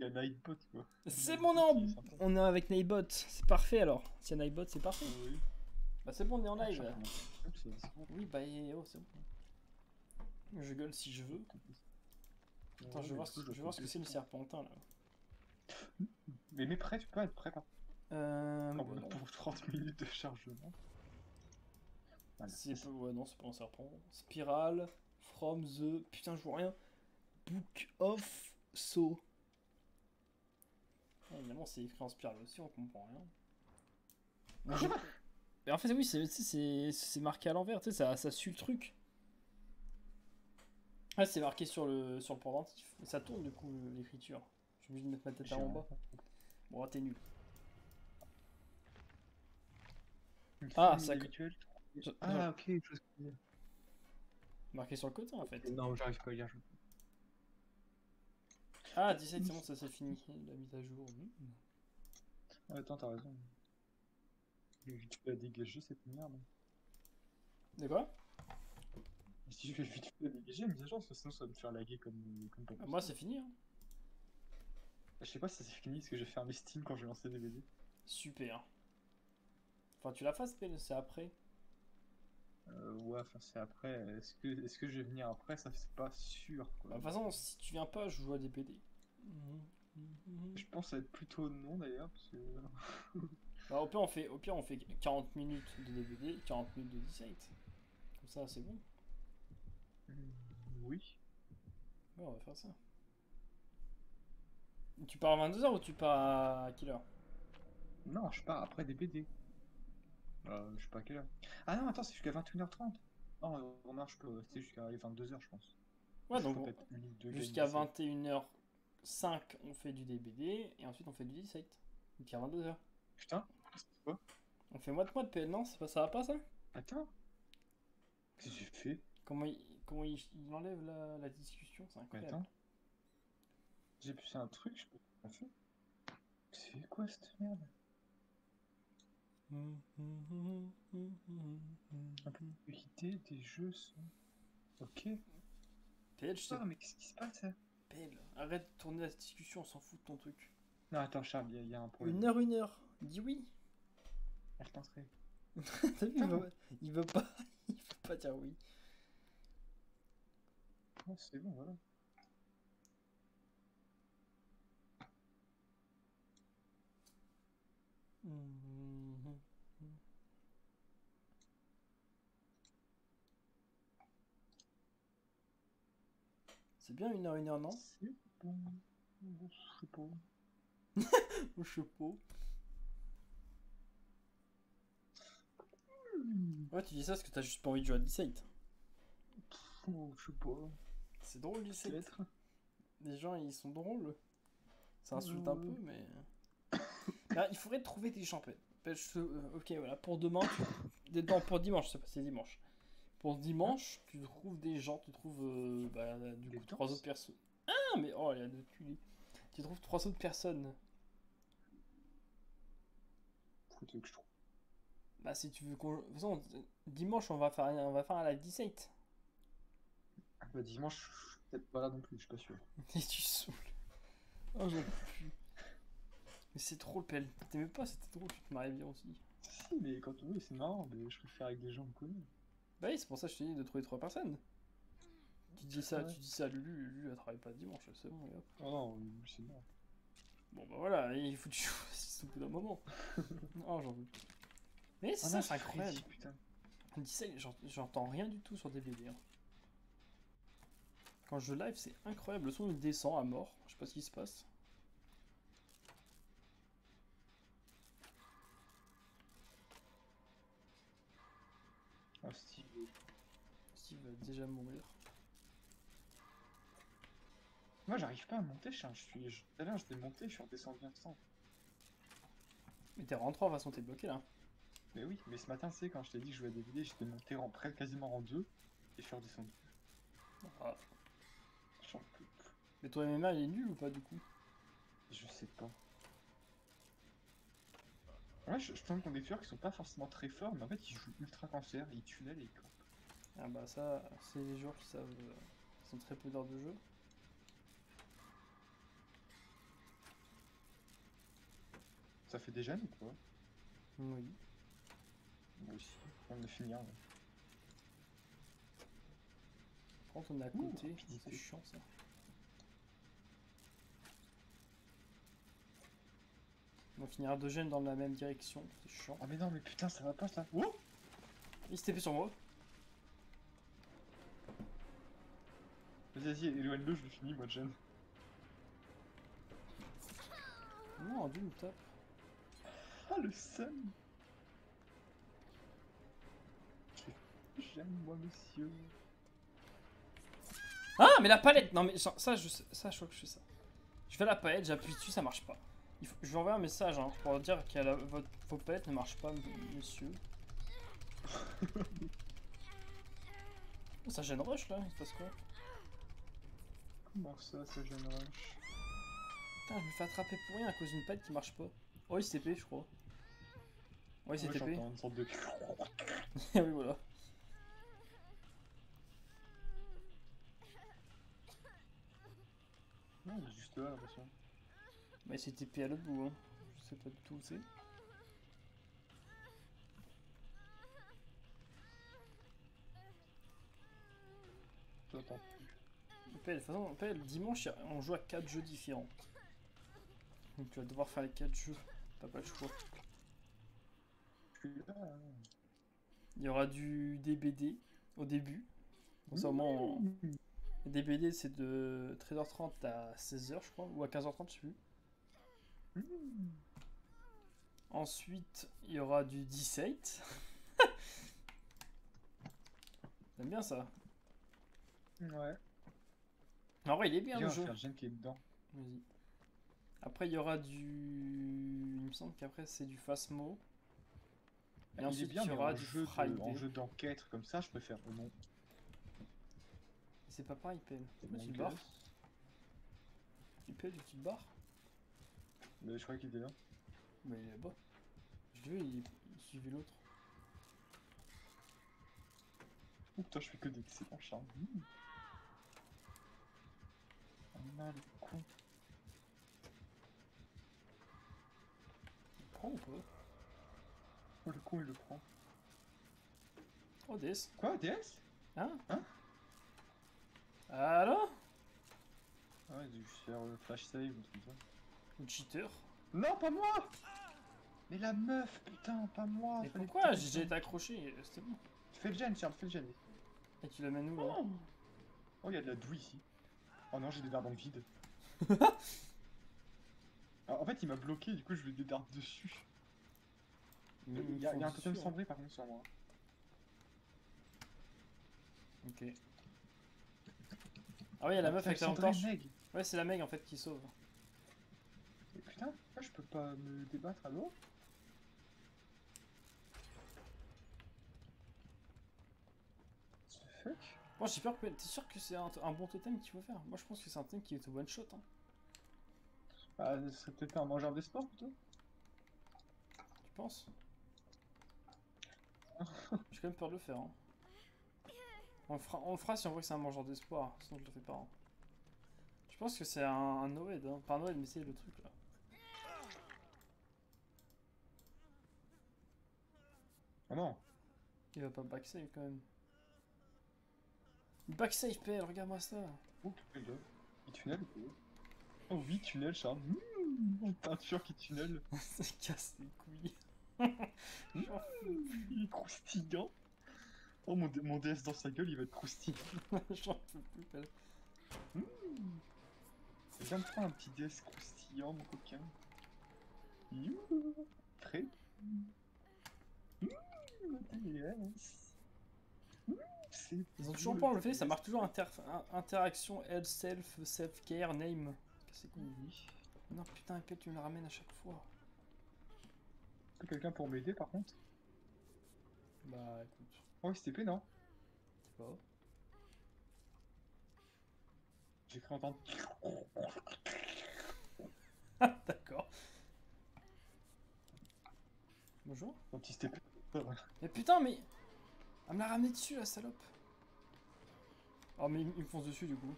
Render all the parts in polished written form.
y a Nightbot quoi. C'est bon, non, on est avec Nightbot, c'est parfait alors. S'il y a Nightbot, c'est parfait. Oui. Bah c'est bon, on est en live. Ah, c'est bon. Oui, bah oh, c'est bon. Je gueule si je veux. Attends, je vais voir ce que c'est le serpentin là. Mais prêt, tu peux être prêt par Bah, non. pour 30 minutes de chargement. Voilà. C'est ouais, non, c'est pas un serpent. Spirale, from the. Putain, je vois rien. Book of So. Ah, évidemment, c'est écrit en spirale aussi, on comprend rien. Mais en fait, oui, c'est marqué à l'envers, tu sais, ça suit le truc. Ah, c'est marqué sur le pendentif. Et ça tourne du coup l'écriture. Je suis obligé de mettre ma tête en bas. Bon, t'es nul. Ah, ça. Ah, ok, je vois ce que tu veux dire. Marqué sur le côté en fait. Non, j'arrive pas à lire. Ah, 17, c'est bon, ça c'est fini. La mise à jour. Attends, t'as raison. Tu peux la dégager cette merde. De quoi? Si je vais vite fait la dégager, la mise à jour, parce que sinon ça va me faire laguer comme pas Ah, moi c'est fini. Hein. Je sais pas si c'est fini parce que j'ai fermé Steam quand j'ai lancé DVD. Super. Enfin, tu la fasses, c'est après. Ouais, enfin c'est après. Est-ce que je vais venir après? Ça c'est pas sûr quoi. Bah, de toute façon, si tu viens pas, je joue à des BD. Je pense à être plutôt non d'ailleurs parce que. Bah, au pire, on fait 40 minutes de DVD, 40 minutes de 17. Comme ça, c'est bon. Oui. Ouais, on va faire ça. Tu pars à 22h ou tu pars à quelle heure? Non, je pars après des BD. Je sais pas à quelle heure. Ah non, attends, c'est jusqu'à 21h30. Non, non, je peux rester jusqu'à 22h, je pense. Ouais, Je donc peux peut-être une ou deux jusqu'à games 21h05, on fait du DBD et ensuite on fait du 17. Et puis à 22h. Putain, c'est quoi? On fait moite-moite PL, non? Ça va pas ça? Attends, qu'est-ce que j'ai fait? Comment il enlève la discussion? C'est Mais incroyable. attends, j'ai poussé un truc, je peux pas faire. C'est quoi cette merde? Impossibilité des jeux sont. Ok. PL, je sais. Ah, mais qu'est-ce qui se passe là? PL, arrête de tourner la discussion, on s'en fout de ton truc. Non, attends, Charles, il y a un problème. Une heure. Dis oui. Elle tenterait. T'as vu, il veut pas. Il veut pas dire oui. Non, c'est bon, voilà. C'est bien 1 heure, non? C'est bon. Je sais pas. Je sais pas. Ouais, tu dis ça parce que t'as juste pas envie de jouer à 17. Je sais pas. C'est drôle 17. Peut-être. Les gens ils sont drôles. Ça insulte un peu, mais. Ah, il faudrait trouver des champêtres. Ok, voilà, pour demain, non, pour dimanche, c'est dimanche. Pour dimanche, tu trouves des gens, tu trouves du coup 3 autres personnes. Ah, mais oh, il y a de culés. Tu trouves 3 autres personnes. Faut que je trouve. Bah, si tu veux qu'on. De toute façon, dimanche, on va faire un live 17. Bah, dimanche, je suis peut-être pas là non plus, je suis pas sûr. Et tu saoules. Oh, j'en peux plus. Mais c'est trop le PL. T'aimais pas, c'était drôle, tu te mariais bien aussi. Si, mais quand oui, c'est marrant, mais je préfère avec des gens connus. Bah oui, c'est pour ça que je te dis de trouver 3 personnes. Tu dis ça à Lulu, Lulu elle travaille pas dimanche, c'est bon, et hop. Oh non, c'est bon. Bon bah voilà, il faut que tu choisisses au bout d'un moment. Oh, j'en veux plus. Mais c'est ça, c'est incroyable. Putain. On dit ça, j'entends rien du tout sur DVD. Hein. Quand je live, c'est incroyable, le son il descend à mort, je sais pas ce qui se passe. Oh, Steve. Steve va déjà mourir. Moi, j'arrive pas à monter, tout à l'heure, je t'ai monté, je suis redescendu instant. Mais t'es rentré en façon, t'es bloqué là. Mais oui, mais ce matin, c'est quand je t'ai dit que je jouais à DVD, j'étais monté quasiment en 2 et je suis redescendu. Ah. J'en peux plus. Mais ton MMA il est nul ou pas du coup? Je sais pas. Ouais, je tombe contre des tueurs qui sont pas forcément très forts, mais en fait ils jouent ultra cancer, ils tunnelent et ils campent. Ah bah ça, c'est les joueurs qui savent, qui sont très peu d'heures de jeu. Ça fait déjà ou quoi? Oui. Moi aussi. On a fini, hein. Par contre, on est à Ouh, côté. rapidité. C'est chiant ça. On va finir à 2 gènes dans la même direction. C'est chiant. Ah mais non, mais putain, ça va pas ça. Oh, Il s'est TP sur moi. vas-y, éloigne-le, je le finis, moi, Jen. Non, Dieu me tape. Ah, le seum. J'aime, moi, monsieur. Ah, mais la palette. Non, mais ça, je crois que je fais ça. Je fais la palette, j'appuie dessus, ça marche pas. Je vais envoyer un message hein, pour dire que vos palettes ne marchent pas, monsieur. Oh, ça gêne rush là, il se passe quoi? Comment ça gêne rush? Putain, je me fais attraper pour rien à cause d'une palette qui marche pas. Oh, il s'est TP, je crois. Ouais, il s'est TP. J'entends une sorte de... Oui, voilà. Non, il est juste là, l'impression. Bah, il s'est TP à l'autre bout, hein. Je sais pas du tout où c'est. J'entends. De toute façon, dimanche, on joue à 4 jeux différents. Donc tu vas devoir faire les 4 jeux. T'as pas le choix. Je suis là. Il y aura du DBD au début. Bon, ça, au moins, le DBD c'est de 13h30 à 16h, je crois, ou à 15h30, je sais plus. Ensuite, il y aura du 17. T'aimes bien ça? Ouais. En vrai, il est bien Viens, le on va jeu. faire Jen qui est dedans. Vas-y. Après, il y aura du. Il me semble qu'après, c'est du Phasmo. Et Il est ensuite, bien, il y mais aura en du jeu Friday. en jeu d'enquête comme ça, je préfère au nom. C'est pas pareil, Pelle. Pourquoi tu te Donc, barres? Tu te barres? mais je croyais qu'il était là. Mais il est là-bas. Je l'ai vu, il suivait l'autre. Oh putain, je fais que d'excellents charmes. Oh non, le con. Il prend ou pas? Oh, le con, il le prend. Oh, DS. Quoi, DS? Hein? Hein? Alors? Ah, il a dû faire le flash save ou tout ça. Le cheater. Non, pas moi! Mais la meuf, putain, pas moi! Mais fallait pourquoi? que J'ai été accroché, c'était bon. Fais le gen, Charles, fais le gen. Et tu l'amènes où là? Oh, il y a de la douille ici. Oh non, j'ai des dards dans le vide. Alors, en fait, il m'a bloqué, du coup, je lui ai des dards dessus. Il y a un totem cendré par contre sur moi. Ok. Ah oui, il y a la meuf avec la lampe torche. Meg. Ouais, c'est la Meg en fait qui sauve. Mais putain, pourquoi je peux pas me débattre à l'eau? Fuck. Bon, j'ai peur que. T'es sûr que c'est un bon totem qu'il faut faire? Moi, je pense que c'est un totem qui est one shot. Hein. Ah, ce serait peut-être un mangeur d'espoir plutôt? Tu penses? J'ai quand même peur de le faire. Hein. On le fera si on voit que c'est un mangeur d'espoir. Sinon, je le fais pas. Hein. Je pense que c'est un Noed. Hein. Pas un Noed, mais c'est le truc là. Oh non. Il va pas backsave quand même. Backsave PL, regarde-moi ça. Oh, quel gars. Il tunnel ou quoi? Oh oui, tunnel, Charles. Peinture qui tunnel. Ça casse les couilles. Il est croustillant. Oh, mon DS dans sa gueule, il va être croustillant. J'en peux plus. PL. Viens me prendre un petit DS croustillant, mon coquin. Youhou. Très. DS. Ils ont toujours pas enlevé, ça marche toujours interaction, health, self, self-care, name. C'est cool. Oui. Non putain, Epel, tu me la ramènes à chaque fois. Est-ce que quelqu'un pour m'aider par contre? Bah écoute, Oh, il s'était non? c'est pas. J'ai cru entendre. D'accord. Bonjour. Un petit step. Mais putain, mais. Elle me l'a ramené dessus, la salope. Oh, mais il me fonce dessus du coup.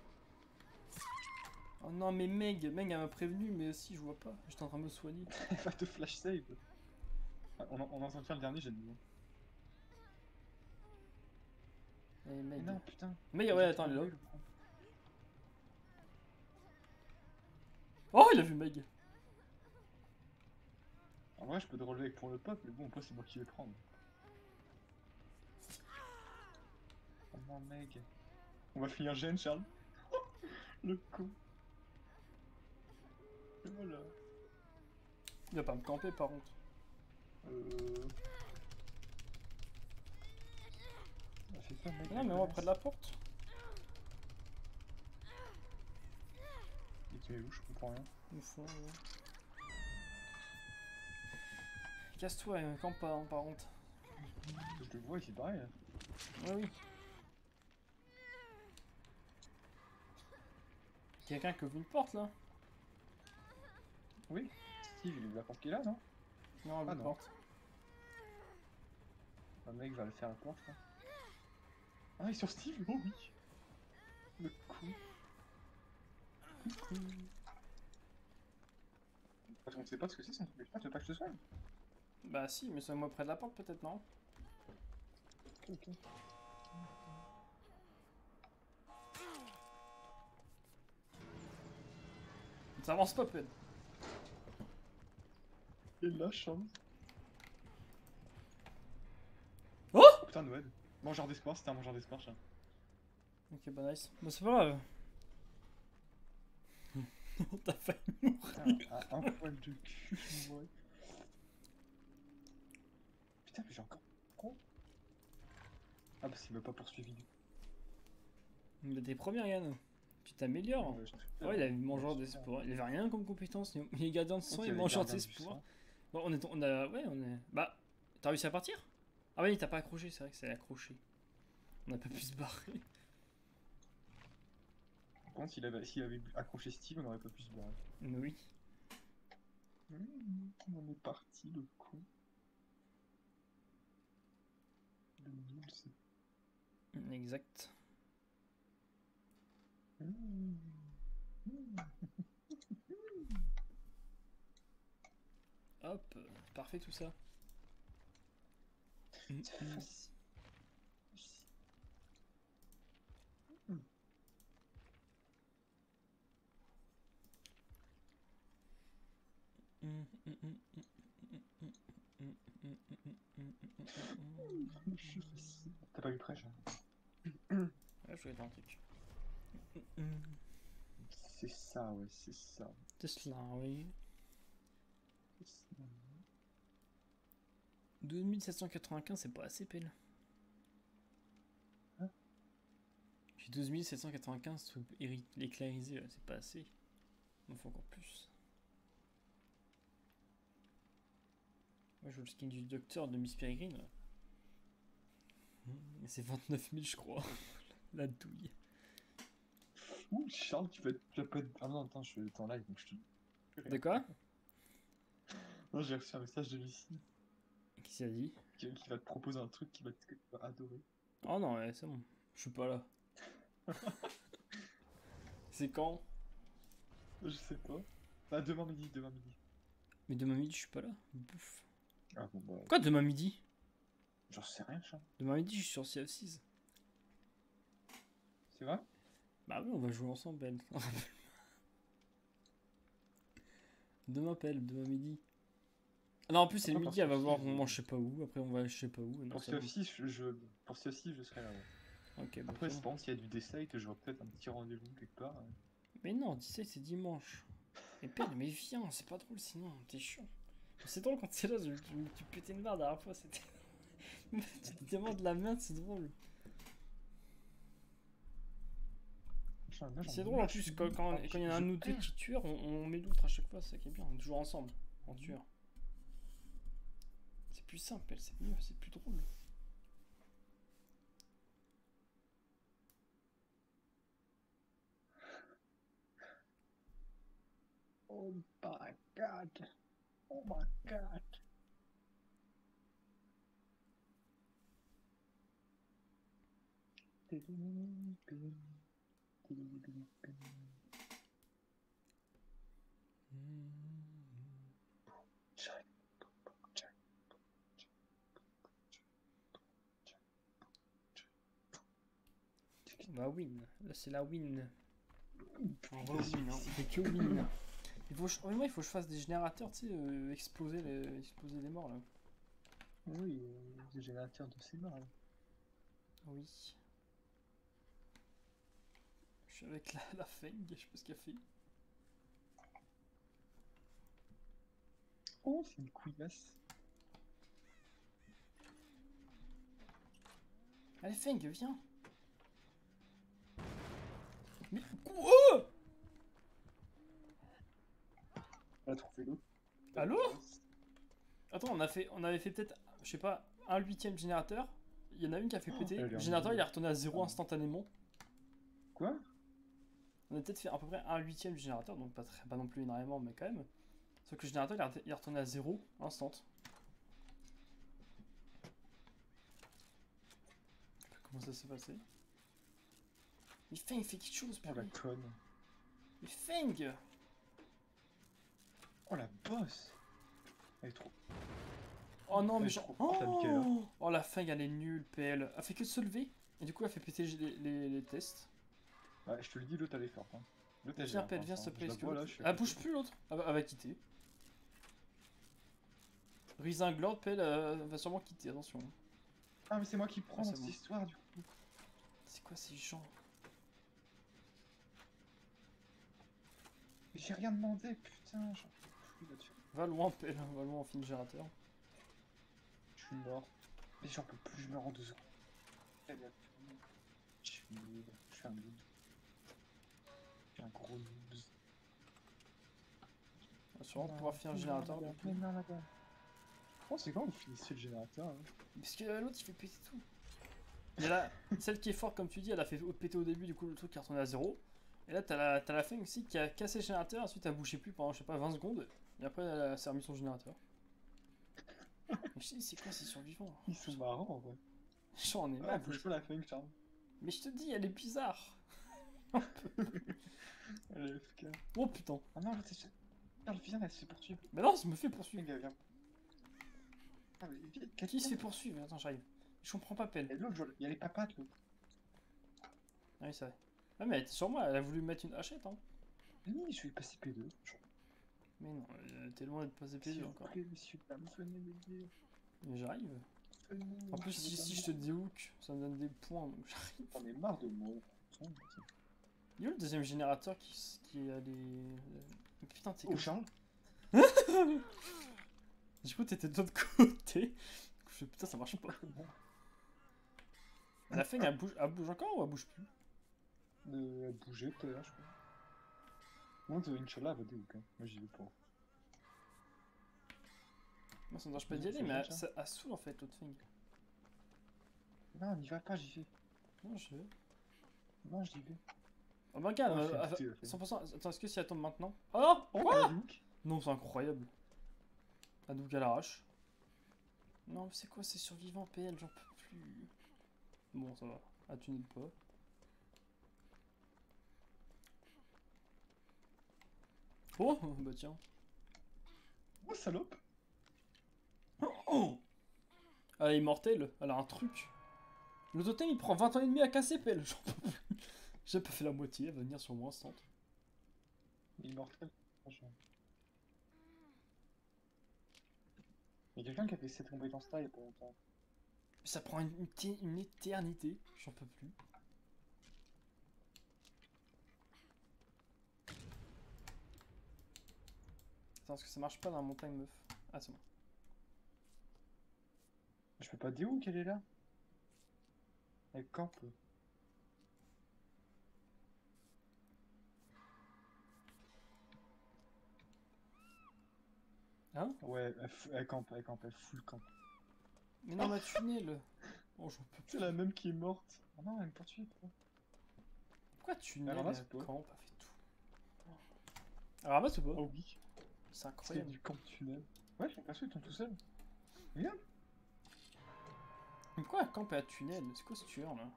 Oh non, mais Meg, elle m'a prévenu, mais aussi je vois pas. J'étais en train de me soigner. Elle va te flash save. Ah, on entend faire le dernier, j'ai le niveau. Allez, Mais Meg. non, putain. Meg, J'ai ouais, tout attends, elle est là. relevé, le con. Oh, il a vu Meg. En vrai, je peux te relever pour le pop, mais bon, après, c'est moi qui vais prendre. Oh non, Meg. On va finir gêne, Charles. Le con. Et voilà. Il va pas me camper par contre. Euh... Ça fait peur, Meg, Non, la mais moi près connasse. de la porte. Il te met où, je comprends rien. Une fois, ouais. Casse-toi, campe pas, hein, par contre. Je le vois, il fait pareil. Hein. Ouais, oui. Quelqu'un qui ouvre une porte là? Oui. Steve, il est la porte qui est là, non? Non, elle ouvre Ah une non. porte. Le mec va le faire la porte, là. Ah, il est sur Steve? Oh oui. Le con. Parce qu'on ne sait pas ce que c'est, son truc. Ah, tu veux pas que je te soigne? Bah si, mais sois-moi près de la porte peut-être, non? Ok, ok. Ça avance pas, peut-être. Et la chance. Oh! Oh putain, Noël. Mangeur d'espoir, c'était un mangeur d'espoir, ça. Ok, bah nice. Bah c'est pas grave. T'as failli mourir. Un poil de cul, je m'en Putain, mais j'ai encore. Quoi? Ah, parce qu'il m'a pas poursuivi. Il a des premières, Yann. Tu t'améliores. Ouais, je suis Ouais, il avait ouais, mangeur super. d'espoir. Il avait rien comme compétence. Il est gardien de Je pense sang qu'il et y avait mangeur gardien du d'espoir. sang. Bon, on a. Ouais, on est. Bah, t'as réussi à partir? Ah oui, t'as pas accroché, c'est vrai que c'est accroché. On a pas pu se barrer. Par contre, s'il avait accroché Steve, on n'aurait pas pu se barrer. Mais oui. On est parti, le con. Le nul, c'est. Exact. Hop, parfait tout ça. C'est facile. T'as pas eu prêche, hein? Ouais, je voulais dire un truc. C'est ça, ouais, c'est ça. C'est cela, oui. 2795, c'est pas assez, pelle. Hein? J'ai 12795 trucs éclairisés, c'est pas assez. Il m'en faut encore plus. Moi, je veux le skin du docteur de Miss Peregrine. C'est 29 000, je crois. La douille. Ouh, Charles, tu vas pas être. Ah non, attends, je suis en live, donc je te. De quoi? Non, j'ai reçu un message de Lucie Qui s'est dit? qui va te proposer un truc que tu vas adorer. Oh non, ouais, c'est bon. Je suis pas là. C'est quand? Je sais pas. Ah, demain midi, demain midi. Mais demain midi, je suis pas là. Bouffe. Ah bon, bah. Quoi, demain midi? J'en sais rien, Charles. Demain midi, je suis sur CF6. C'est vrai? Bah oui, on va jouer ensemble, elle. Demain, pelle, demain midi. Ah non, en plus, c'est le Après, midi, elle va parce que voir, si, on mange je sais pas où. Après, on va je sais pas où. Non, Pour ça va. CF6, pour CF6, je serai là, ouais. Ok, bah, Après, c'est je bon. pense qu'il y a du D-Site, j'aurai peut-être un petit rendez-vous quelque part. Mais non, 17, c'est dimanche. Et pelle, mais viens, c'est pas drôle sinon, t'es chiant. C'est drôle quand t'es là, tu pétais une barre la dernière fois, c'était. Tu te demandes de la merde, c'est drôle. C'est drôle en plus, quand il y en a un ou deux qui tuent, on met l'autre à chaque fois, c'est ça qui est bien, on est toujours ensemble, en tueur. C'est plus simple, c'est mieux, c'est plus drôle. Oh my god! Oh my god! On va win. Là, c'est la win. On va win, hein. On fait que win. Il faut, moi, il faut que je fasse des générateurs, tu sais, exploser les morts là. Oui, des générateurs de ces morts. Oui. Je suis avec la Feng, je sais pas ce qu'elle fait. Oh, c'est une couillasse. Allez, Feng, viens. Mais. Oh! Elle a trouvé l'eau. Allô? Attends, on avait fait peut-être, je sais pas, un 8ème générateur. Il y en a une qui a fait péter. elle est Le en générateur il milieu. est retourné à 0 instantanément. Quoi? On a peut-être fait à peu près un 8ème du générateur, donc pas non plus énormément, mais quand même. Sauf que le générateur il est retourné à 0 instant. Comment ça s'est passé? Mais Feng fait quelque chose, Oh la putain. conne. Mais Feng! Oh la bosse. Elle est trop. Oh non, mais Elle est genre. trop forte, la Michaela. Oh la Feng elle est nulle, PL. Elle fait que se lever, et du coup elle fait péter les tests. Ouais, je te le dis, l'autre elle est forte. Hein. L'autre elle Viens, gère, PL, hein, viens ça, s'il te plaît. je la parce que vois, là, l'autre- je suis à Elle côté. bouge plus l'autre, elle va quitter. Risinglord, PL va sûrement quitter, attention. Ah, mais c'est moi qui prends Ah, c'est cette bon. histoire du coup. C'est quoi ces gens? J'ai rien demandé, putain, j'en peux plus là-dessus. Va loin, PL, va loin, on finit le générateur. Je suis mort. Mais j'en peux plus, je meurs en 2 secondes. Elle a fini. Je suis nul, je suis un noob. Je suis un gros noob. On va sûrement pouvoir finir le générateur. Du coup. Mais non, madame. Oh, c'est quand vous finissez le générateur hein. Parce que l'autre il fait péter tout. Il y a là, celle qui est forte, comme tu dis, elle a fait péter au début, du coup le truc qui est retourné à 0. Et là t'as la Feng aussi qui a cassé le générateur, ensuite elle bougeait plus pendant je sais pas 20 secondes. Et après elle s'est remis son générateur. Mais je sais, c'est quoi ces survivants? Ils sont marrants en vrai. J'en ai Ah, marre. bouge pas la fin, Charme. Mais je te dis, elle est bizarre. Elle est FK. Oh putain. Ah non, l'autre, Charles, viens, elle se fait poursuivre. Mais non, ça me fait poursuivre. Les gars, viens. Ah, mais viens, Qui se fait poursuivre? Attends, j'arrive. Je comprends pas, Pelle. Et l'autre, il y a les papates, l'autre. Ah oui, c'est vrai. Ah, mais elle était sur moi, elle a voulu me mettre une hachette, hein. Oui, je suis passé P2. Mais non, t'es loin d'être passé plaisir encore. Messieurs, dames, venez m'aider. Mais j'arrive. Venez, En plus, je vais si je te déhook, ça me donne des points, donc j'arrive. J'en ai marre de moi. Il y a le deuxième générateur qui a les. Putain, t'es Oh, comme. Charles. Du coup, t'étais de l'autre côté. Je fais, putain, ça marche pas. La Feng, elle bouge encore ou elle bouge plus? De bouger tout à l'heure, je crois. Moi, Inch'Allah, elle va déhook. Hein. Moi, j'y vais pas. Moi, ça me dérange pas d'y aller, mais elle saoule en fait, l'autre Feng. Non, n'y va pas, j'y vais. Non, je vais. Non, j'y vais. Oh bah regarde, Oh, elle fait péter, la Feng. 100%. Attends, est-ce que si elle tombe maintenant? Oh non! Oh, Quoi? la déhook. Non, c'est incroyable. Hadouken à l'arrache. Non, mais c'est quoi ces survivants PL? J'en peux plus. Bon, ça va. Ah, tu n'aides pas. Oh, bah tiens. Oh, salope. Oh, elle est immortelle, elle a un truc. Le totem il prend 20 ans et demi à casser PL. J'en peux plus. J'ai pas fait la moitié, elle va venir sur moi instant. Immortel. Franchement. Il y a quelqu'un qui a fait cette compétence-là il y a pas longtemps. Ça prend une éternité, j'en peux plus. Attends, est-ce que ça marche pas dans la montagne meuf? Ah, c'est bon. Je peux pas dire où qu'elle est là. Elle campe. Hein? Ouais, elle campe, elle full camp. Mais non, ma tunnel. Oh, j'en peux plus. C'est la même qui est morte. Oh non, elle me poursuit. Pourquoi tunnel Elle ramasse ou pas? camp, elle fait tout. Elle ramasse ou pas? Oh oui. C'est C'est incroyable. du camp tunnel. Ouais, j'ai l'impression qu'ils sont tout seuls. Viens. Mais pourquoi elle campe à tunnel? C'est quoi ce tueur là?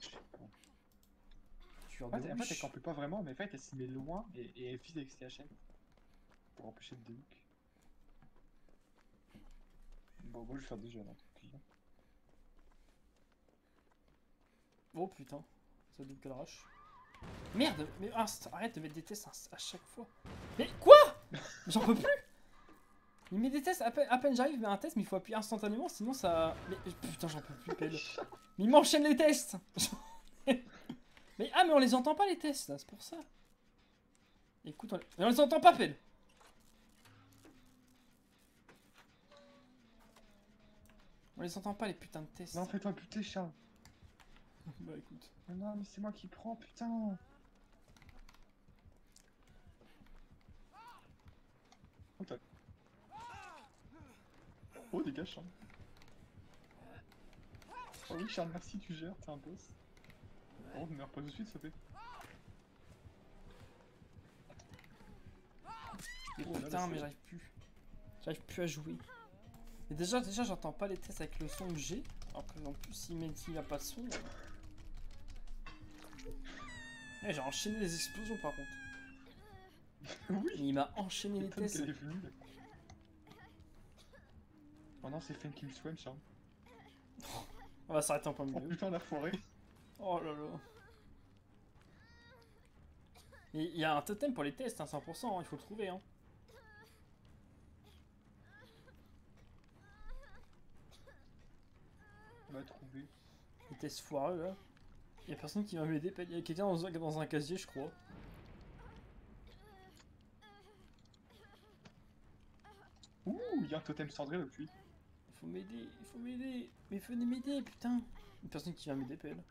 Je sais pas. tueur En de fait, elle wish. campait pas vraiment, mais en fait, elle s'y met loin et elle vise avec ses HM pour empêcher de déhook. Bon, moi je vais faire déjà là. Oh putain, ça double qu'elle rush. Merde, mais arrête de mettre des tests à chaque fois. Mais quoi? J'en peux plus. Il met des tests, à peine j'arrive, il met un test, mais il faut appuyer instantanément, sinon ça... Mais putain, j'en peux plus, Pelle. Mais il m'enchaîne les tests. Mais ah, mais on les entend pas les tests, c'est pour ça. Écoute, mais on les entend pas, Pelle. On les entend pas, les putains de tests. Non, fais-toi buter, Charles. Bah écoute. Mais non, mais c'est moi qui prends, putain. Oh, oh dégage, Charles. Oh oui, Charles, merci, tu gères, t'es un boss. Oh, ne meurs pas tout de suite, ça fait. Mais Oh, là, putain, là, mais c'est- j'arrive plus. J'arrive plus à jouer. Et déjà j'entends pas les tests avec le son que j'ai. Alors que en plus, s'il a pas de son. Eh, j'ai enchaîné les explosions par contre. Oui. Il m'a enchaîné les Étonne tests. qu'elle est venue, là. Oh non, c'est Fen qui me soigne, Charles. On va s'arrêter en plein Oh milieu. putain, la forêt. Oh là là. Et il y a un totem pour les tests, hein, 100%, hein, il faut le trouver. Hein. On va trouver. Les tests foireux là. Il y a personne qui va m'aider. Il y a quelqu'un dans un casier, je crois. Ouh, il y a un totem cendré là depuis. Il faut m'aider, il faut m'aider. Mais venez m'aider, putain. Il y a personne qui va m'aider, Pelle.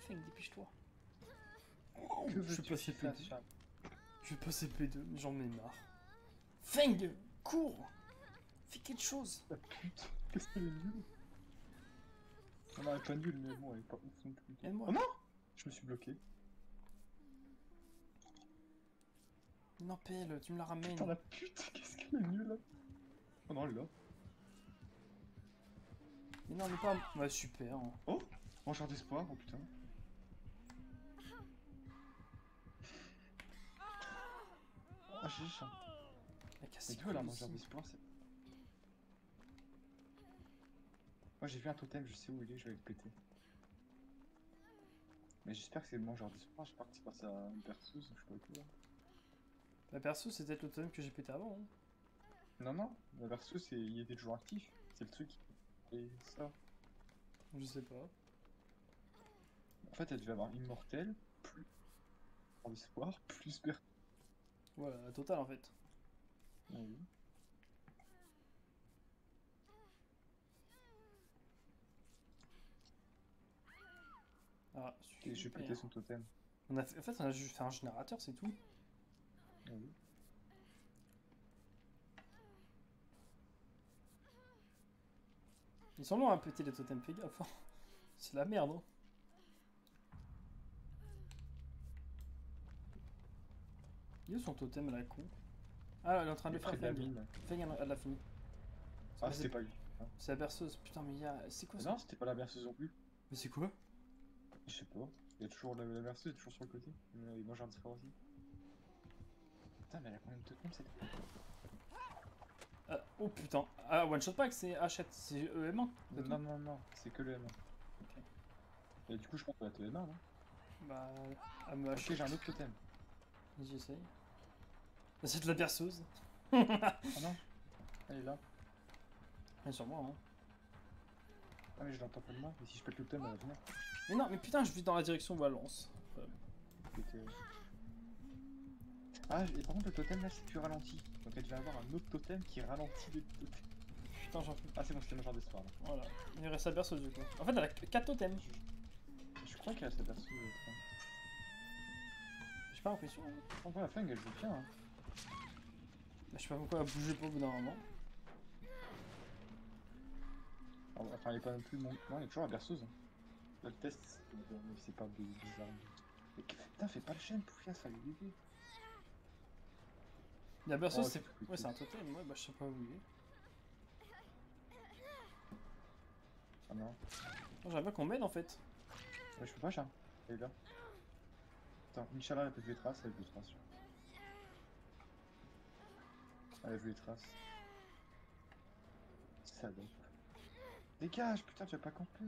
Feng, dépêche-toi. Que Je veux-tu suis passé que je fasse, P2. Charles? Je vais passer P2, mais j'en ai marre. Feng, cours. Fais quelque chose. La pute, qu'est-ce qu'elle est nulle. Non, elle est pas nulle, mais bon, elle est pas ouf non plus. Aide-moi. Oh non, je me suis bloqué. Non, Pelle, tu me la ramènes. Putain, la pute, qu'est-ce qu'elle est nulle là. Oh non, elle est là. Mais non, mais pas. Ouais, super. Hein. Oh, mangeur d'espoir, oh putain. Ah, j'ai chaud. La casse C'est quoi là, mangeur d'espoir? Moi j'ai vu un totem, je sais où il est, je vais le péter. Mais j'espère que c'est le mangeur d'espoir, j'espère que c'est pas sa berceuse, je sais pas quoi. La perso, c'est peut-être le totem que j'ai pété avant. Hein. Non, non, la berceuse, il était toujours actif. C'est le truc. Et ça. Je sais pas. En fait, elle devait avoir immortel, plus en espoir, plus berceuse. Voilà, la totale en fait. Ah oui. Ah, Et je vais super. péter son totem. On a fait, en fait, on a juste fait un générateur, c'est tout. Ah oui. Ils sont longs à péter les totems, fais gaffe. Hein. C'est la merde. Hein. Il est où son totem à la con? Ah, elle est en train de le faire. Près de la Feng, mine. Elle l'a fini. Ah, c'était pas lui. Hein. C'est la berceuse. Putain, mais il y a. C'est quoi ça? Non, c'était pas la berceuse non plus. Mais c'est quoi? Je sais pas. Il y a toujours la berceuse, est toujours sur le côté. Il mange un espoir aussi. Putain, mais elle a combien de totems cette. Oh putain. Ah, one shot pack, c'est Hachette. C'est EM1. Non, non, non, c'est que le M1. Ok. Et du coup, je pense que la TM1, non? Bah. Elle me Ok, Hachette. j'ai un autre totem. J'essaye. C'est de la berceuse. Ah non, elle est là. Mais sur moi, hein. Ah, mais je l'entends pas de moi. Mais si je pète le totem, elle va venir. Mais non, mais putain, je vis dans la direction où elle lance. Et que- Ah, et par contre, le totem là, c'est plus ralenti. Donc elle devait avoir un autre totem qui ralentit les totems. Putain, j'en peux. Ah, c'est bon, c'était mon genre d'espoir là. Voilà. Il reste la berceuse du coup. En fait, elle a 4 totems. Je crois qu'elle a sa berceuse. J'ai pas l'impression. Hein. En vrai, la Feng elle joue bien. Hein. Je sais pas pourquoi elle a bougé pas au bout d'un moment. Enfin, elle est pas non plus. Non, elle est toujours la berceuse. Hein. Là, le test, c'est pas bizarre. Mais putain, fais pas le chêne, Poufia, ça va l'aider. La berceuse, Oh, c'est. c'est cool, Ouais, c'est un totem. Ouais, bah je sais pas où il est. Non. J'aimerais bien qu'on m'aide en fait. Ouais, je peux pas, Charles. Elle est là. Attends, Inch'Allah, elle a vu les traces, elle a vu les traces. Elle a vu les traces. Salope. Dégage, putain, tu vas pas camper.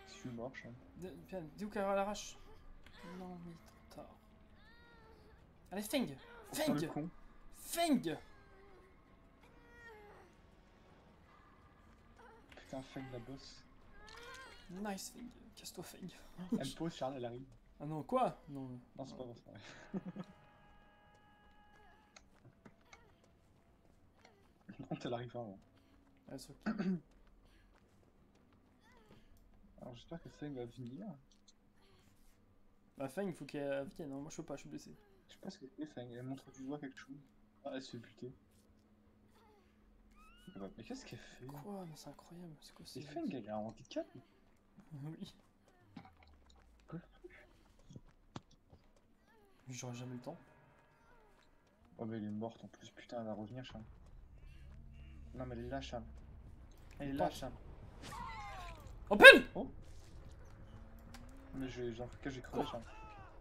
Je suis mort, Charles. Dis où qu'elle l'arrache. Non, mais trop tard. Allez, Feng! Putain, le Feng! con. Feng! Putain, Feng la bosse. Nice, Feng. Casse-toi, Feng. Elle me pose, Charles, elle arrive. Ah non, quoi? Non. Non, c'est pas vrai, c'est pas vrai. Non, elle arrive avant. Ouais, c'est ok. Alors, j'espère que Feng va venir. Bah, Feng, il faut qu'elle vienne. Non, moi je peux pas, je suis blessé. Je sais pas ce qu'elle fait, Feng. Elle montre du doigt quelque chose. Ah, elle se fait buter. Mais qu'est-ce qu'elle fait? Quoi? Mais c'est incroyable. C'est quoi C'est c'est Feng, elle a un handicap? Oui. J'aurais jamais le temps. Oh, mais elle est morte en plus. Putain, elle va revenir, Cham. Non, mais elle est là, Cham. Elle est là, Cham. Oh, pelle! Oh! Mais j'ai un truc que j'ai crevé, Cham.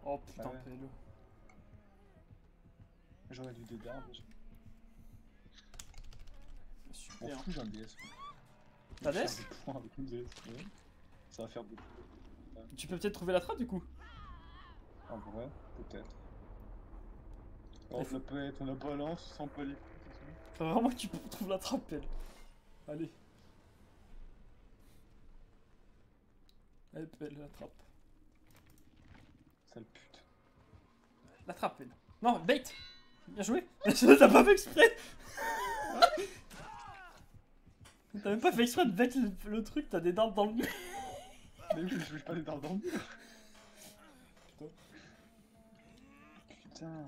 Oh putain, Ah ouais. pelle. J'aurais dû des armes déjà. On Super. fout, j'ai un DS. T'as Je vais DS? faire des points avec une DS. Ouais. Ça va faire beaucoup. Tu peux peut-être trouver la trappe du coup. En vrai, peut-être. Oh, ça peut être, on la balance sans pas les coups. Faut vraiment que tu trouves la trappe, pelle. Allez. Allez, pelle, la trappe. Sale pute. La trappe, pelle. Non, bait! Bien joué! T'as pas fait exprès! T'as même pas fait exprès de bait le truc, t'as des dards dans le mur. Mais oui, je veux pas les dards dans le mur. Putain.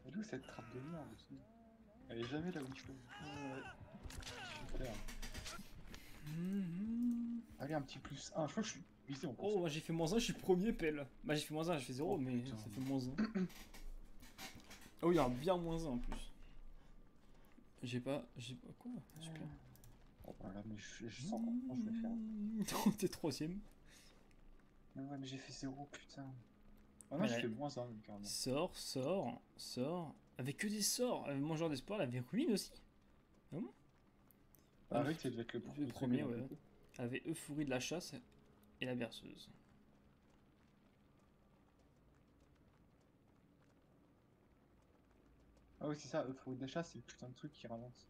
Elle est où cette trappe de merde aussi? Elle est jamais là où il faut. Super. Allez, un petit plus 1. Je crois que je suis visé en plus. Oh, moi j'ai fait -1, je suis premier, pelle. Bah j'ai fait -1, j'ai fait 0, Oh, mais putain. ça fait -1. Oh, il y a un bien -1 en plus. J'ai pas quoi? Super. Oh voilà, mais je sens comment je vais faire. Non, t'es troisième. Mais ouais, mais j'ai fait 0, putain. Oh non, Mais j'ai là- fait -1 carrément. Sors. Avec que des sorts. Mon joueur d'espoir, elle avait ruine aussi. Ah oui, ça devait être le premier, ouais. Elle avait euphorie de la chasse et la berceuse. Ah oui, c'est ça, Euphorie d'achat, c'est le putain de truc qui ralance.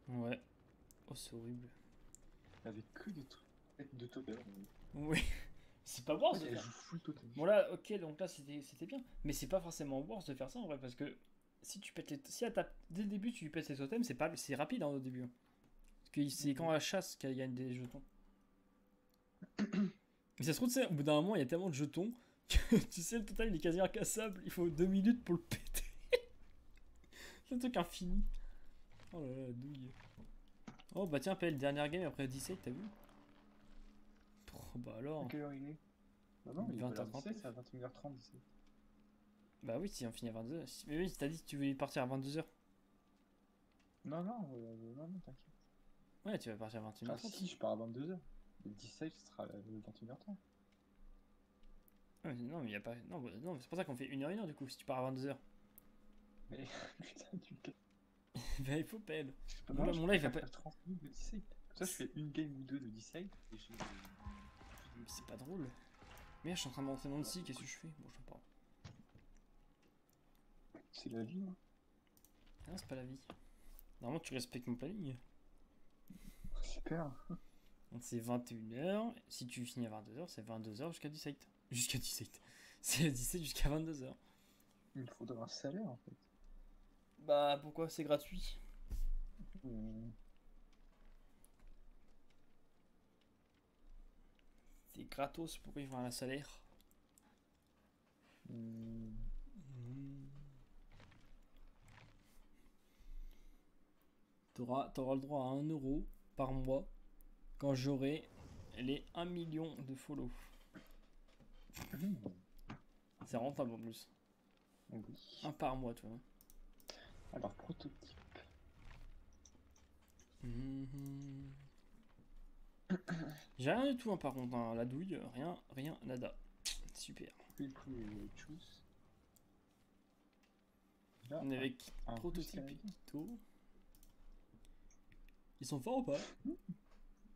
Ouais. Oh, c'est horrible. Il y avait que des trucs de totem. Oui. C'est pas worse de Elle faire. joue full totem. Bon là, ok, donc là c'était bien. Mais c'est pas forcément worse de faire ça en vrai, parce que si tu pètes les... Si elle tape dès le début tu lui pètes les totems, c'est rapide hein, au début. Parce que c'est quand elle chasse qu'elle gagne des jetons. Mais ça se trouve, tu sais, au bout d'un moment, il y a tellement de jetons que tu sais, le total il est quasi incassable. Il faut 2 minutes pour le péter. C'est un truc infini. Oh là là, douille. Oh bah tiens, PL, dernière game après 17, t'as vu? Oh, bah alors. À quelle heure il est? Bah non, il est 20h30. 17, c'est à 21h30 ici. Bah oui, si on finit à 22h. Mais oui, t'as dit que tu voulais partir à 22h. Non, non, t'inquiète. Ouais, tu vas partir à 21h30. Ah si, je pars à 22h. Le 17, ce sera 21h30. Ah, mais non, mais y a pas. Non, bah, non c'est pour ça qu'on fait 1h du coup, si tu pars à 22h. Mais putain, tu me casses. Bah, il faut PL. Mon Mon live va pas. 30 minutes de 17. Comme ça, je fais une game ou deux de 17 et j'ai. Mais c'est pas drôle. Merde, je suis en train de rentrer dans le site, qu'est-ce que je fais? Bon, je sais pas. C'est la vie, hein. Ah, c'est pas la vie. Normalement, tu respectes mon planning. Super. Donc, c'est 21h. Si tu finis à 22h, c'est 22h jusqu'à 17. Jusqu'à 17. C'est 17 jusqu'à 22h. Il me faudra un salaire en fait. Bah, pourquoi? C'est gratuit. C'est gratos pour vivre à un salaire. T'auras le droit à 1 euro par mois quand j'aurai les 1 million de follow. C'est rentable en plus. Oui. Un par mois, tu vois. Alors, prototype. Mhm. J'ai rien du tout, hein, par contre, hein. La douille, rien, nada. Super. Puis choose. Là, On est avec un Prototype et canadien. Kito. Ils sont forts ou pas?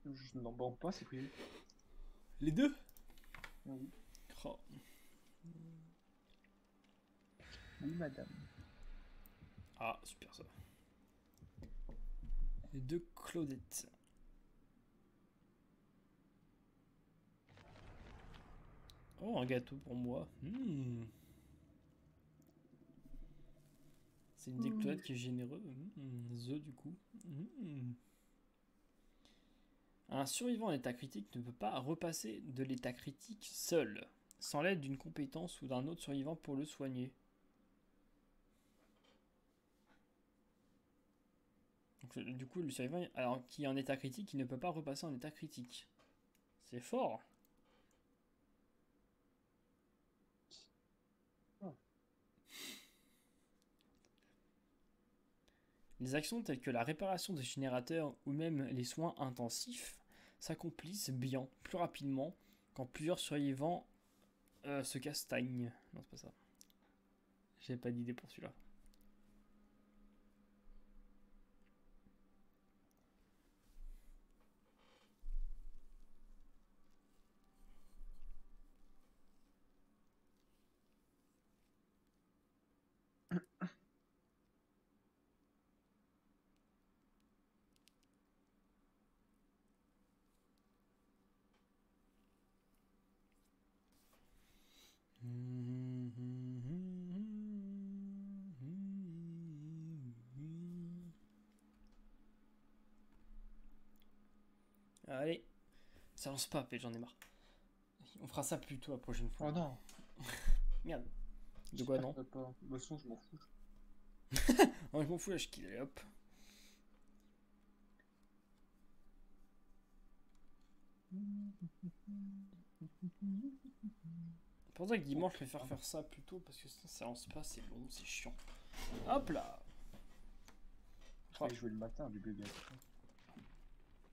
Je n'en bande pas, c'est privé. Les deux? Oui, Oh. oui, madame. Ah, super ça. Les deux Claudettes. Oh, un gâteau pour moi. C'est une des Claudettes qui est généreux. The du coup. Un survivant en état critique ne peut pas repasser de l'état critique seul, sans l'aide d'une compétence ou d'un autre survivant pour le soigner. Donc, du coup, le survivant alors, qui est en état critique, il ne peut pas repasser en état critique. C'est fort. Oh. Les actions telles que la réparation des générateurs ou même les soins intensifs s'accomplissent bien, plus rapidement, quand plusieurs survivants se castagnent. Non, c'est pas ça. J'avais pas d'idée pour celui-là. Allez, ça lance pas, j'en ai marre. On fera ça plus tôt la prochaine fois. Oh non. Merde. De quoi non? Pas. De toute façon, je m'en fous. Non, je m'en fous là, je kill, allez, hop. C'est pour ça que dimanche, je préfère faire ça plus tôt parce que sinon ça lance pas, c'est long, c'est chiant. Hop là. Je vais jouer le matin du bébé.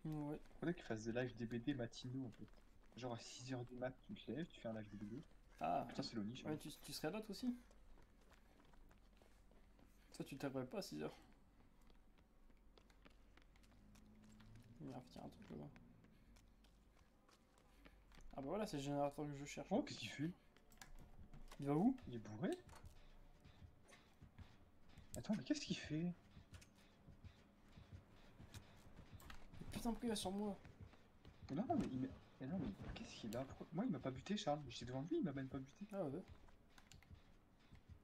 Ouais. Faudrait qu'il fasse des lives DBD matinaux en fait. Genre à 6h du mat, tu te lèves, tu fais un live DBD. Ah, Putain, c'est l'oniche. ouais, tu serais là toi aussi? Ça, tu t'appelles pas à 6h. Il va faire un truc là-bas. Ah bah voilà, c'est le générateur que je cherche. Oh, qu'est-ce qu'il fait? Il va où? Il est bourré? Attends, mais qu'est-ce qu'il fait? Putain, pourquoi il va sur moi? Non, mais il met... Mais non, mais qu'est-ce qu'il a? Moi, il m'a pas buté, Charles. J'étais devant lui, il m'a même pas buté. Ah ouais.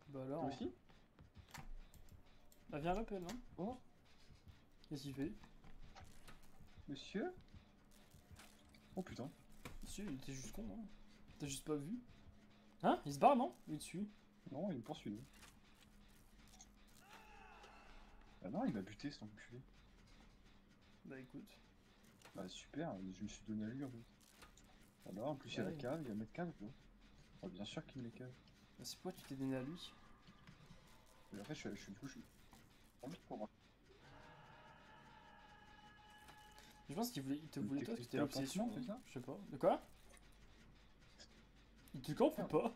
Bah alors. Toi aussi? Bah viens à l'appel, hein. Oh, Qu'est-ce qu'il fait? monsieur? Oh putain. Si, il était juste con, hein. T'as juste pas vu? Hein? Il se barre, non? Il est dessus. Non, il me poursuit. Lui. Ah non, il m'a buté, cet enculé. Bah écoute. Bah super, je me suis donné à lui en fait. Voilà, en plus il y a la Ouais. cave, il y a mettre cave quoi. Oh, bien sûr qu'il met cave. Bah c'est pourquoi tu t'es donné à lui? Et en fait, je suis du coup, je suis. En fait, pour moi. Je pense qu'il voulait, il te Une voulait toi, technique c'était l'obsession. d'appansement, c'est ça? Je sais pas. De quoi? Il te campe ou pas?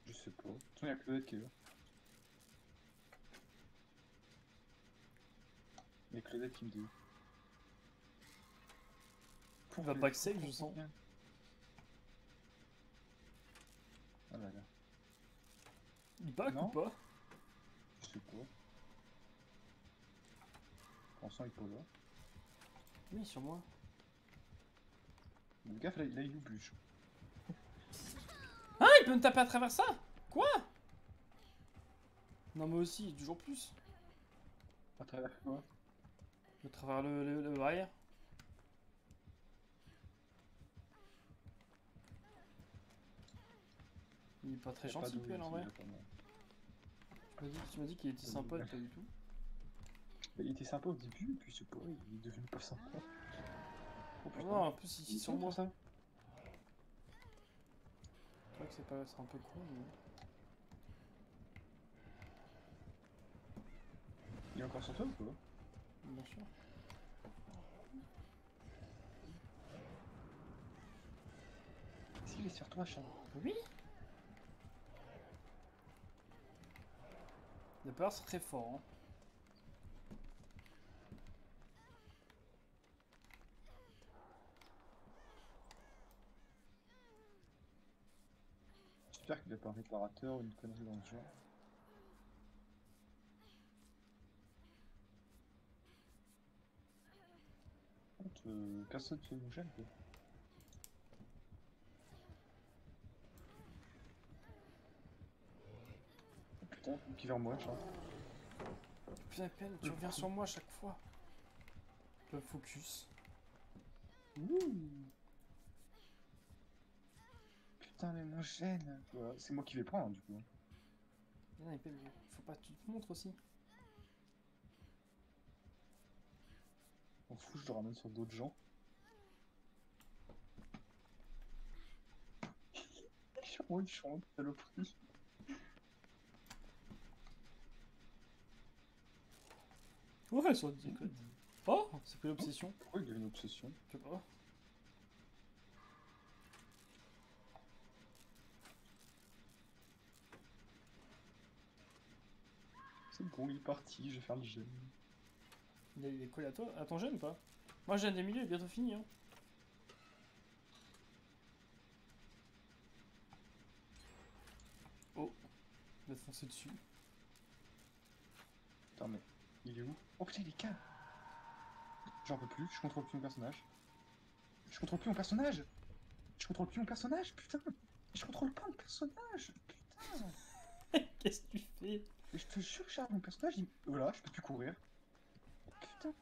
Je sais pas. Tiens, il y a Claudette qui est là. Il y a Claudette qui me dit. Il va back save, je sens. Ah là là. Il back Non. ou pas? Je sais pas. Pensant il est pas là. Oui, sur moi. Le gaffe là, il nous bûche. Ah, il peut me taper à travers ça? Quoi? Non, mais aussi, toujours plus. À travers quoi? À travers le barrière. Il est pas très gentil, PL en vrai. Tu m'as dit qu'il était sympa, pas du tout. Il était sympa au début, puis je sais pas, il est devenu pas sympa. Oh putain. Non, en plus, ici sur moi. ça. Je crois que c'est un peu con, mais. Il est encore sur toi ou quoi? Bien sûr. il est sur toi, Charles. Oui. Le peur c'est très fort. Hein. J'espère qu'il est pas un réparateur ou une connerie dans ce genre. Personne ne me gêne, quoi. Oh, putain, qui vers moi, Charles. Putain, peine, tu reviens sur moi à chaque fois. Le focus. Ouh. Putain, mais mon gêne. Voilà, c'est moi qui vais prendre, du coup. Non, Peine, faut pas que tu te montres aussi. On fout, je le ramène sur d'autres gens. Il chante, saloperie. Ouais, sur des codes. Oh, c'est quoi l'obsession? Pourquoi il a une obsession? Je sais pas. C'est bon, il est parti, je vais faire le gène. Il est collé à toi? À ton gène ou pas? Moi, gène des milieux est bientôt fini. Hein. Oh, il va te foncer dessus. Putain, mais il est où? Oh putain, il est calme. J'en peux plus, je contrôle plus mon personnage. Je contrôle plus mon personnage. Je contrôle plus mon personnage, putain. Je contrôle pas mon personnage, putain. Qu'est-ce que tu fais? Mais je te jure, Charles, mon personnage, il... Voilà, je peux plus courir. Putain.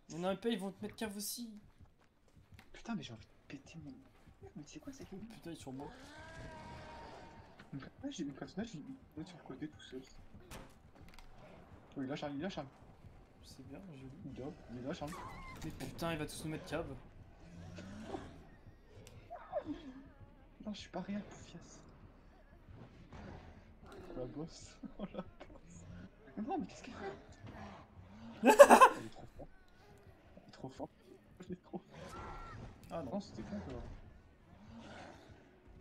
Mais non, mais pas, ils vont te mettre cave aussi. Putain, mais j'ai envie de péter mon... Mais c'est quoi cette ligne? Putain, ils sont morts. Mon personnage, il est sur le côté tout seul. Oh, il est là, Charles, il est là, Charles. Je sais bien, j'ai vu. Il est là, Charles. Mais putain, il va tous nous mettre cave. Non, je suis pas réel, poufias. Oh la bosse. Oh la bosse. Non, mais qu'est-ce qu'il fait? Il est trop fort. Il est trop fort. Il est trop fort. Ah non. Non, c'était con, quoi.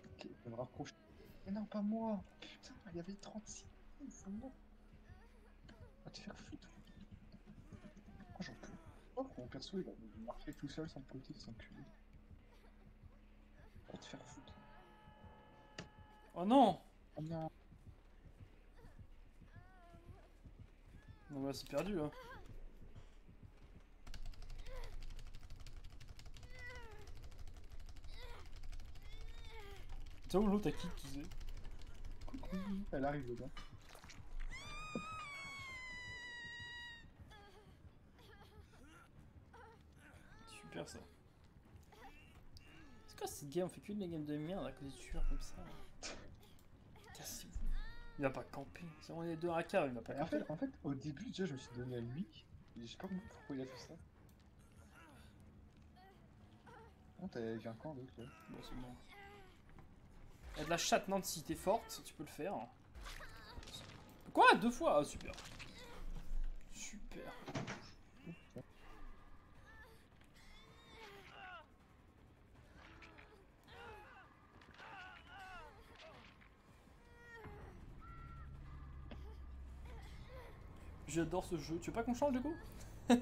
Ok, je vais me rapprocher. Mais non, pas moi. Putain, il y avait 36. C'est moi. Va te faire foutre. Oh, j'en peux. Oh, mon perso, il va marcher tout seul sans le côté, sans culé. Va te faire foutre. Oh non. Oh non. Non, bah c'est perdu, hein. Tu sais où l'autre a qui tu sais? Coucou. Elle arrive dedans. Super ça. C'est quoi cette game? On fait que de la game de merde à cause des tueurs comme ça. Cassez-vous. Il va pas camper. Si on est deux à quart, il va pas En camper. fait, au début, déjà, je me suis donné à lui. Et je sais pas pourquoi il a fait ça. Non, t'avais vu un camp l'autre là. Bon, c'est bon. Il y a de la chatte, non, si t'es forte, tu peux le faire. Quoi? Deux fois? Ah, super. Super. J'adore ce jeu. Tu veux pas qu'on change du coup? Non.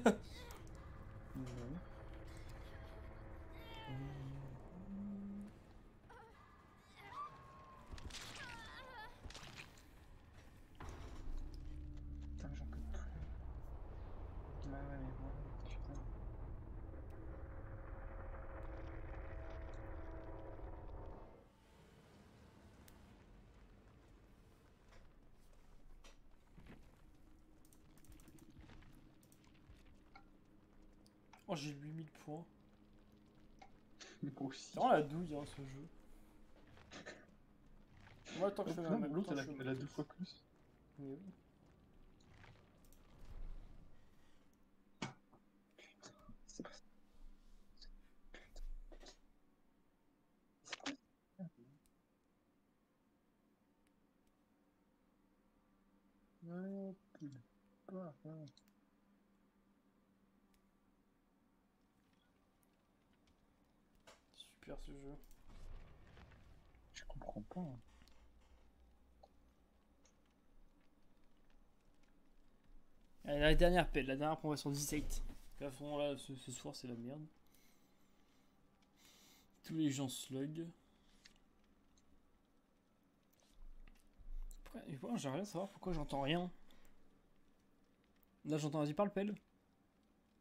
Putain, j'en peux plus. Ouais, mais bon, putain. Oh, j'ai 8000 points. Moi aussi. C'est vraiment la douille, hein, ce jeu. Moi, tant que je fais Putain, ma l'autre, tant que je elle a deux fois plus. Mais oui. C'est pas ça. C'est quoi ça? Ouais, putain. Quoi, ouais. Super ce jeu. comprends pas. Allez, la dernière pelle, la dernière progression 17. À ce moment-là, ce soir, c'est la merde. Tous les gens slug. Pourquoi j'aimerais bien savoir pourquoi j'entends rien. Là, j'entends, vas-y, parle, pelle.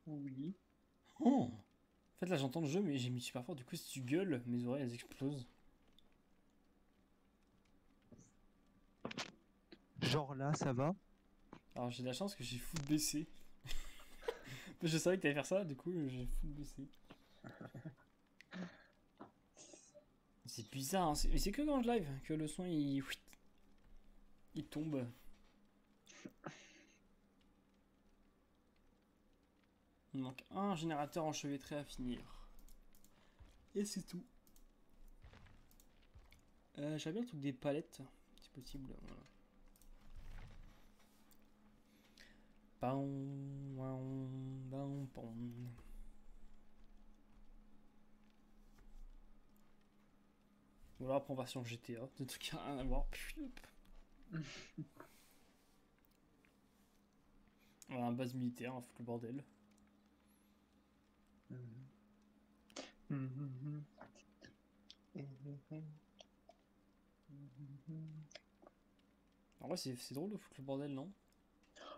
Oui. Oh! En fait, là, j'entends le jeu, mais j'ai mis super fort. Du coup, si tu gueules, mes oreilles, elles explosent. Genre là, ça va? Alors, j'ai de la chance que j'ai full baissé. Je savais que t'allais faire ça, du coup, j'ai full baissé. C'est bizarre, hein. Mais c'est que quand je live que le son, il tombe. Il manque un générateur enchevêtré à finir. Et c'est tout. J'aimerais bien un truc des palettes, si possible. Voilà. Baum, baum, baum, baum. Voilà, après on va sur GTA, des trucs à rien à voir. Voilà, un base militaire, on fout le bordel. En vrai, c'est drôle de foutre le bordel, non?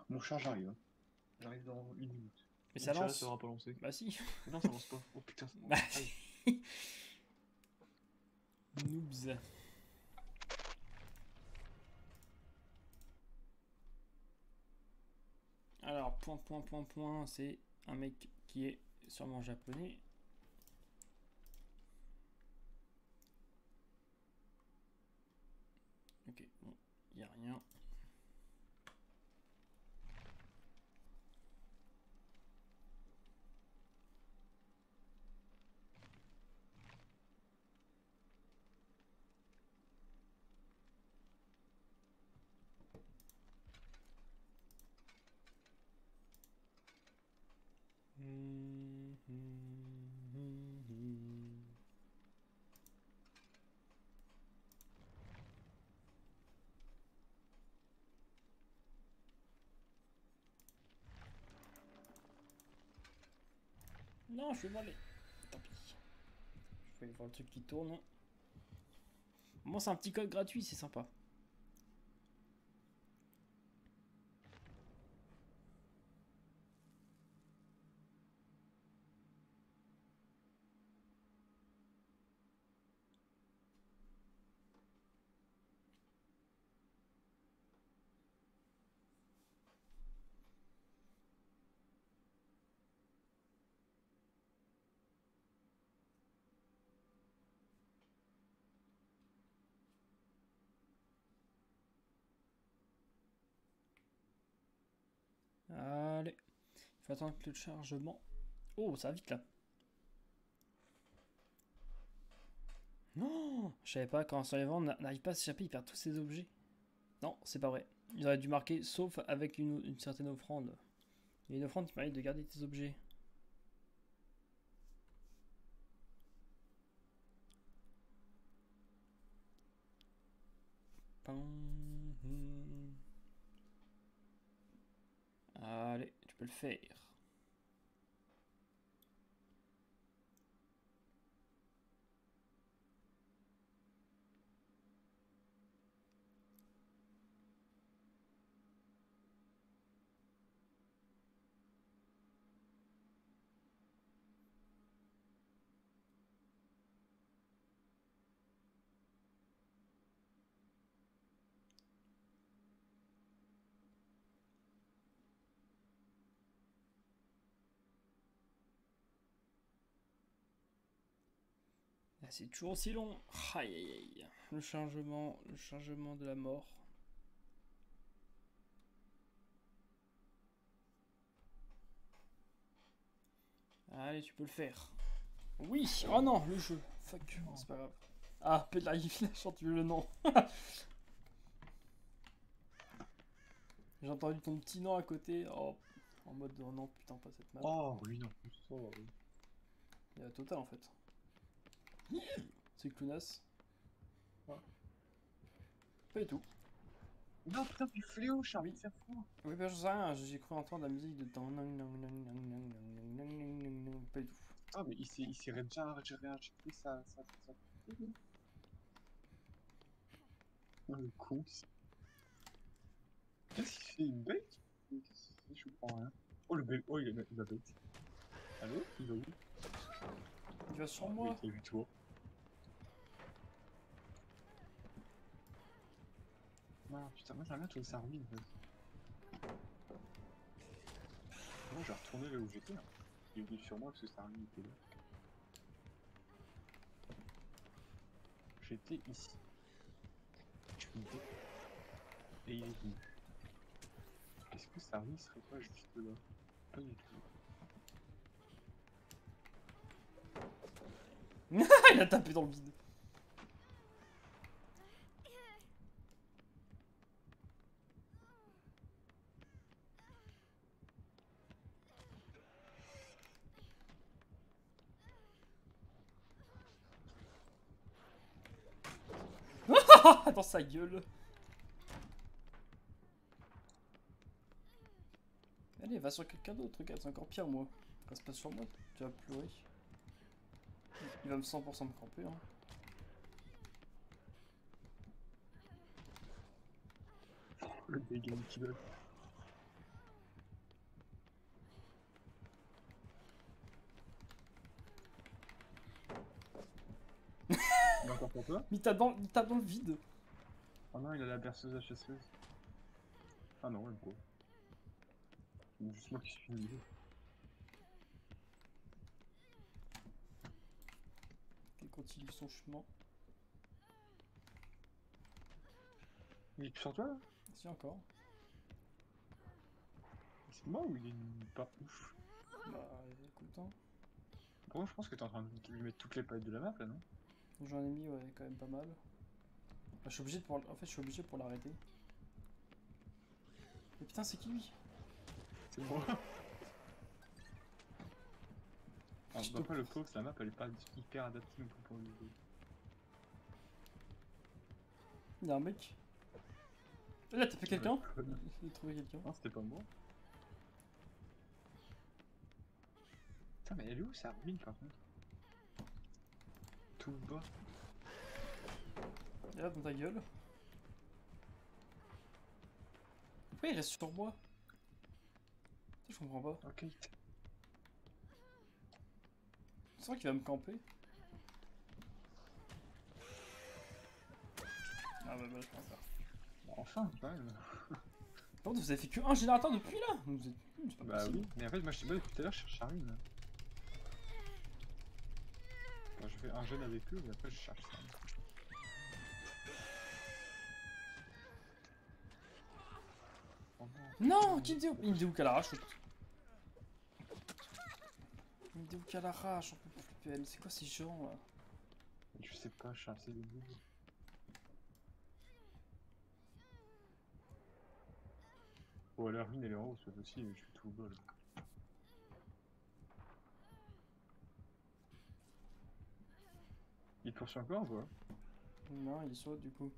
Mon chat, j'arrive. J'arrive dans 1 minute. Mais Mon ça chat, lance. ça va pas lancer. Bah si. Mais non, ça lance pas. Oh putain, ça... Bah, Aïe. Noobs. Alors, point, c'est un mec qui est sûrement japonais. Ok, bon, y a rien. Non, je vais voler. Tant pis. Je vais voir le truc qui tourne. Bon, c'est un petit code gratuit, c'est sympa. Allez. Il faut attendre que le chargement. Oh, ça va vite là. Non, je savais pas, quand Sullivan n'arrive pas à s'échapper, il perd tous ses objets. Non, c'est pas vrai. Ils auraient dû marquer sauf avec une certaine offrande. Il y a une offrande qui permet de garder tes objets. Allez, tu peux le faire. Ah, c'est toujours aussi long. Aïe aïe aïe. Le chargement de la mort. Allez, tu peux le faire. Oui. Oh non, le jeu. Fuck. Oh, c'est pas grave. Ah, Pedlife, il a chanté le nom. J'ai entendu ton petit nom à côté. Oh, en mode oh non, putain, pas cette map. Oh oui, non. Oh, oui. Il y a Total en fait. C'est Clunas. Pas du tout. Non, putain, du fléau, j'ai envie de faire fou. Oui, bah, je sais rien, j'ai cru entendre la musique de. Pas du tout. Ah, mais il s'est déjà réinjecté ça. Oh, le con. Qu'est-ce qu'il fait? Une bête? Qu'est-ce qu'il fait? Je comprends rien. Oh, le bête. Oh, il a la bête. Allô? Il va où? Tu vas sur Ah, moi. il a vu toi. Non, putain, moi j'aimerais bien trouver ça ruine en fait. Moi je vais retourner là où j'étais. Hein. Il est sur moi parce que ça ruine était là. J'étais ici. Je me dis. Et il est venu. Est-ce que ça ruine serait pas juste là? Pas du tout. Il a tapé dans le vide. Dans sa gueule. Allez, va sur quelqu'un d'autre, regarde, c'est encore pire moi. Quand ça se passe sur moi, tu vas pleurer. Il va me 100% me camper. Hein. Le dégât qui donne. Il est encore pour toi? Mais il tape dans le vide. Oh non, il a la berceuse à chasseuse. Ah non, même pas. C'est juste moi qui suis nul. Il continue son chemin. Il est plus sur toi là? Si encore. C'est moi ou il est pas ouf? Bah écoute hein. Bon, je pense que t'es en train de lui mettre toutes les palettes de la map là, non? J'en ai mis ouais quand même pas mal. Bah, je suis obligé de pour... En fait je suis obligé pour l'arrêter. Mais putain c'est qui lui? C'est moi. Alors, Je bah, te- après le pauvre, la map elle est pas hyper adaptée non plus pour lui. Il y a un mec. Là t'as fait quelqu'un? Ouais. Il a trouvé quelqu'un. Non, c'était pas moi. Putain, mais elle est où sa ruine par contre? Tout bas. Et là dans ta gueule. Pourquoi il reste sur moi? Je comprends pas. Ok. C'est vrai qu'il va me camper. Ah bah je pense ça. Enfin, quand même. Par contre vous avez fait que un générateur depuis là? Vous êtes... C'est pas Bah possible. oui, mais en fait, moi je sais pas, depuis tout à l'heure, je cherche la ruine. Enfin, je fais un jeune avec eux, et après je cherche ça. Oh Non, qui me dit où? Il me dit où qu'à l'arrache l'autre. Il me dit où qu'à l'arrache, on peut plus PL. C'est quoi ces gens là? je sais pas, je suis assez débile. Oh, la ruine elle est en haut, c'est aussi, je suis tout bas là. Il te poursuit encore ou quoi? Non, il saute du coup.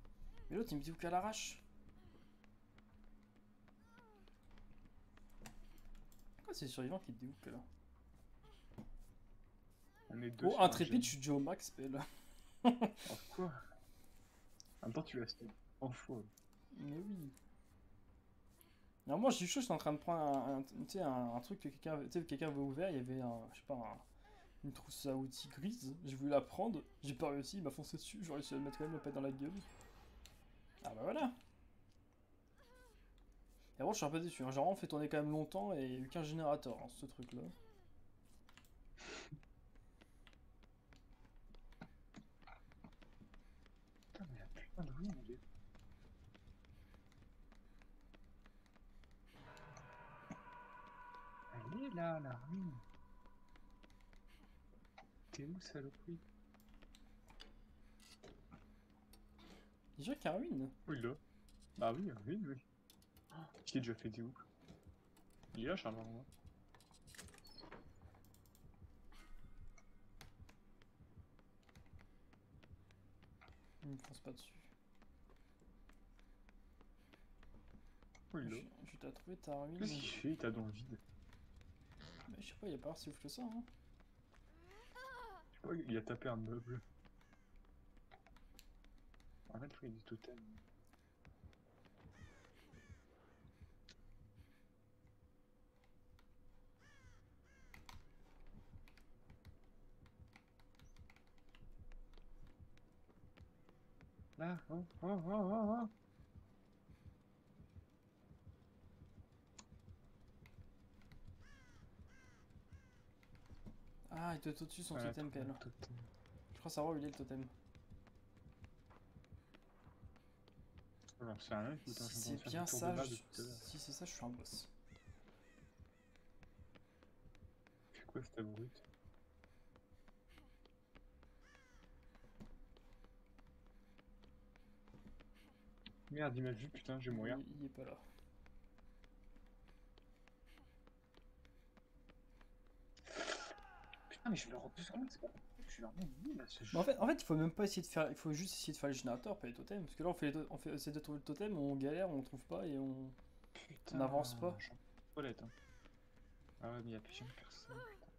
Mais l'autre il me dit où qu'à l'arrache. Pourquoi c'est les survivants qui te dit où qu'à là? On est deux Oh, sur un intrépide, jeune. je suis déjà au max PL. Oh, quoi? En même temps, tu l'as fait en faux. Mais oui. Alors moi j'ai eu chaud, j'étais en train de prendre tu sais, un truc que quelqu'un avait ouvert, il y avait un, je sais pas, une trousse à outils grise, j'ai voulu la prendre, j'ai pas réussi, il m'a foncé dessus, j'ai réussi à le mettre quand même la pète dans la gueule. Ah bah voilà. Et bon je suis un peu déçu, hein. J'ai vraiment fait tourner quand même longtemps et il y a eu qu'un générateur hein, ce truc là. Putain, mais il y a putain de ruine, il est. Elle est là, la ruine. T'es où, saloperie? Déjà qu'il y a ruine. Oui, là. Bah oui, ruine, oui. Je t'ai déjà fait des où? Il est là, Charles, moi. me fonce pas dessus. Oh, il est là. Je t'ai trouvé ta ruine. Qu'est-ce qu'il fait? Il t'a dans le vide. Mais je sais pas, il y a pas si ouf que ça. Hein. Je sais pas, il a tapé un meuble. Arrête, il y a des totems. Là, oh, oh, oh, oh, oh. Ah, il te saute dessus son Ah, totem, trop bien, PL. totem. Je crois savoir où il est le totem. J'en sais rien, écoute, hein, Si je c'est suis en bien train de faire ça, des tours de map depuis tout à l'heure. si c'est ça, je suis un boss. C'est quoi cette brute? Merde, il m'a vu, putain, je vais mourir. Il est pas là. Putain, mais je me rends 2 secondes, c'est quoi? Je suis vraiment nul à ce jeu. Mais en fait, il faut même pas essayer de faire. Il faut juste essayer de faire les générateurs, pas les totems. Parce que là, on fait essayer de trouver le totem, on galère, on trouve pas et on Putain, n'avance pas. je suis en toilette, hein. Ah ouais, mais il y a plus jamais personne, putain.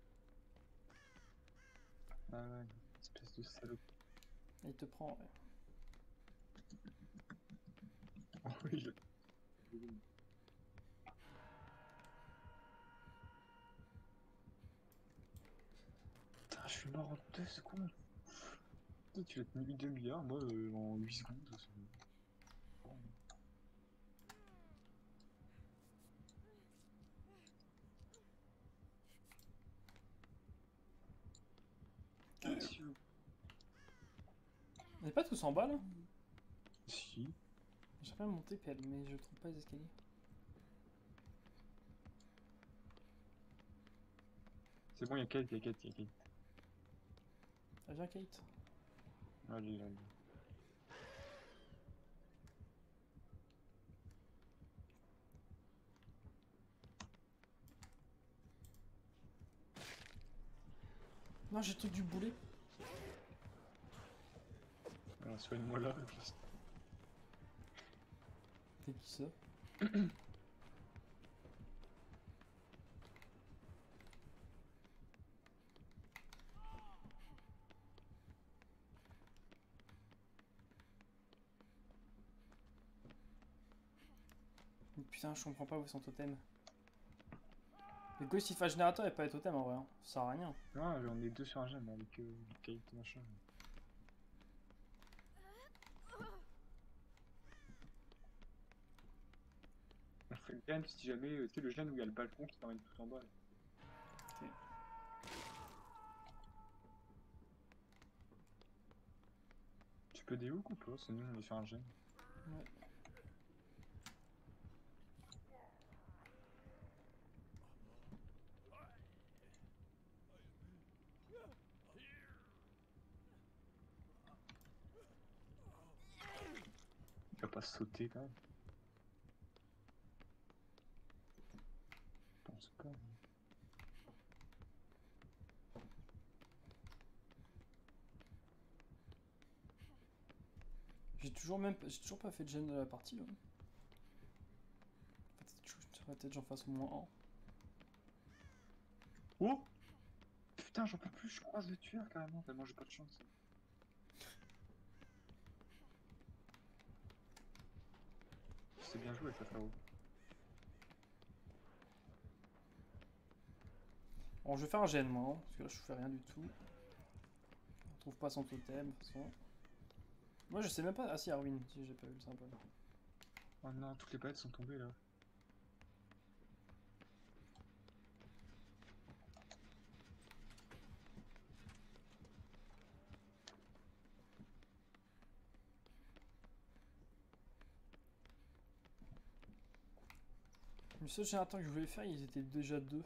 Ah ouais, espèce de salope. Et il te prend, ouais. Oh oui, putain, je suis mort en 2 secondes. Toi, tu l'as tenu 2 milliards, moi en 8 secondes. Bon. On est pas tous en bas là? Si. J'aimerais bien monter PL, mais je trouve pas les escaliers. C'est bon, il y a Kate, il y a Kate, il y a Kate. Ah, viens, Kate. Allez, allez. Non, j'ai tout du boulet. Alors, soigne-moi là. T'es qui ça? Putain, je comprends pas où est son totem. Le Ghost il fait un générateur et pas les totems en vrai, hein. Ça sert à rien. Ah, j'en ai 2 sur un gemme avec Kate machin. On fait le gemme si jamais, tu sais, le gemme où il y a le balcon qui t'emmène tout en bas. Là. Ok. Tu peux déhook ou pas? Sinon, on est sur un gemme. Ouais. Il va pas sauter quand même. Je pense pas. J'ai toujours pas fait de gemme de la partie là. Peut-être que j'en fasse au moins un. Oh! Putain, j'en peux plus, je croise le tueur carrément, tellement j'ai pas de chance. C'est bien joué ça, frérot. Bon, je vais faire un gène moi, hein, parce que là je fais rien du tout. On trouve pas son totem de toute façon. Moi je sais même pas. Ah si, Arwin, si j'ai pas vu le symbole. Oh non, toutes les palettes sont tombées là. Le seul générateur que je voulais faire, ils étaient déjà deux.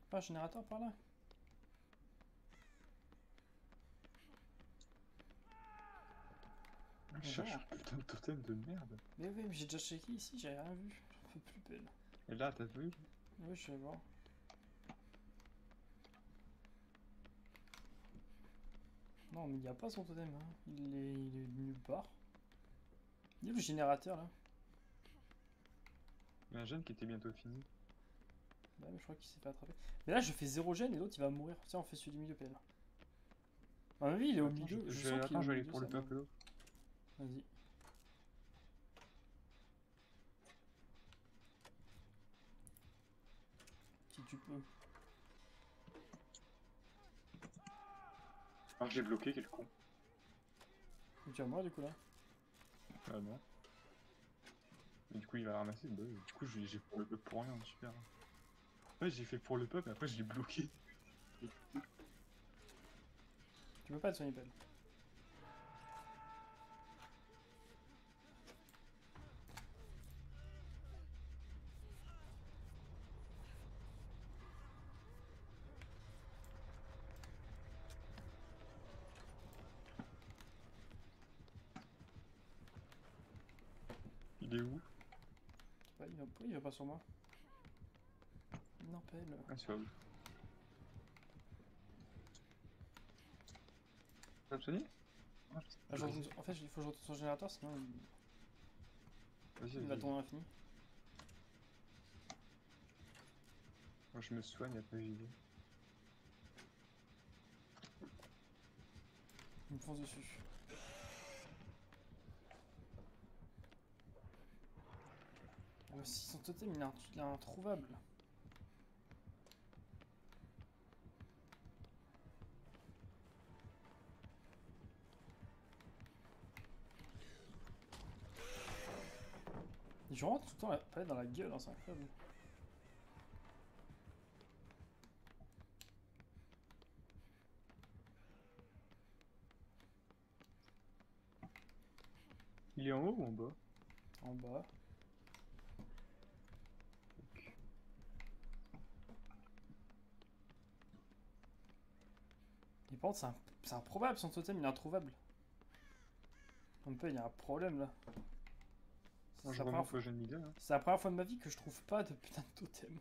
Pas un générateur par là? Je cherche un putain de totem de merde. Mais oui, mais j'ai déjà checké ici, j'ai rien vu. J'en peux plus belle. Et là, t'as vu? Oui, je vais voir. Non, mais il n'y a pas son totem. Hein. Il est nulle part. Il est où le générateur là? Il y a un jeune qui était bientôt fini. Ouais, mais je crois qu'il s'est fait attraper. Mais là, je fais 0 gène et l'autre il va mourir. Tiens, on fait celui du milieu, PL. À mon avis, il est au Attends, milieu. je Je vais, sens qu'il est attends, au je vais aller milieu, pour le ça. top l'autre. Vas-y. Si tu peux. Ah, j'ai bloqué, quel con. Et tu vas mourir du coup là. Ah non. Mais du coup, il va ramasser. Bah, du coup, j'ai pour le peuple pour rien, super. Ouais, j'ai fait pour le peuple, mais après, je l'ai bloqué. Tu peux pas te soigner, PL. Il est où? Ouais, pourquoi il va pas sur moi? Non, PL. Ah, c'est pas où? T'as soigné? Ah, je sais Ah, pas. en fait, il faut que je retourne sur le générateur, sinon Vas-y, il va vas-y. tourner à l'infini. Moi, je me soigne après vider. Il me fonce dessus. Ah, mais si son totem il est introuvable. Je rentre tout le temps la palette dans la gueule, hein, c'est incroyable. Il est en haut ou en bas? En bas. Et par contre, c'est improbable son totem, il est introuvable. Un peu, il y a un problème là. Moi, C'est je la première remonte fois- au jeune leader. Hein. c'est la première fois de ma vie que je trouve pas de putain de totem.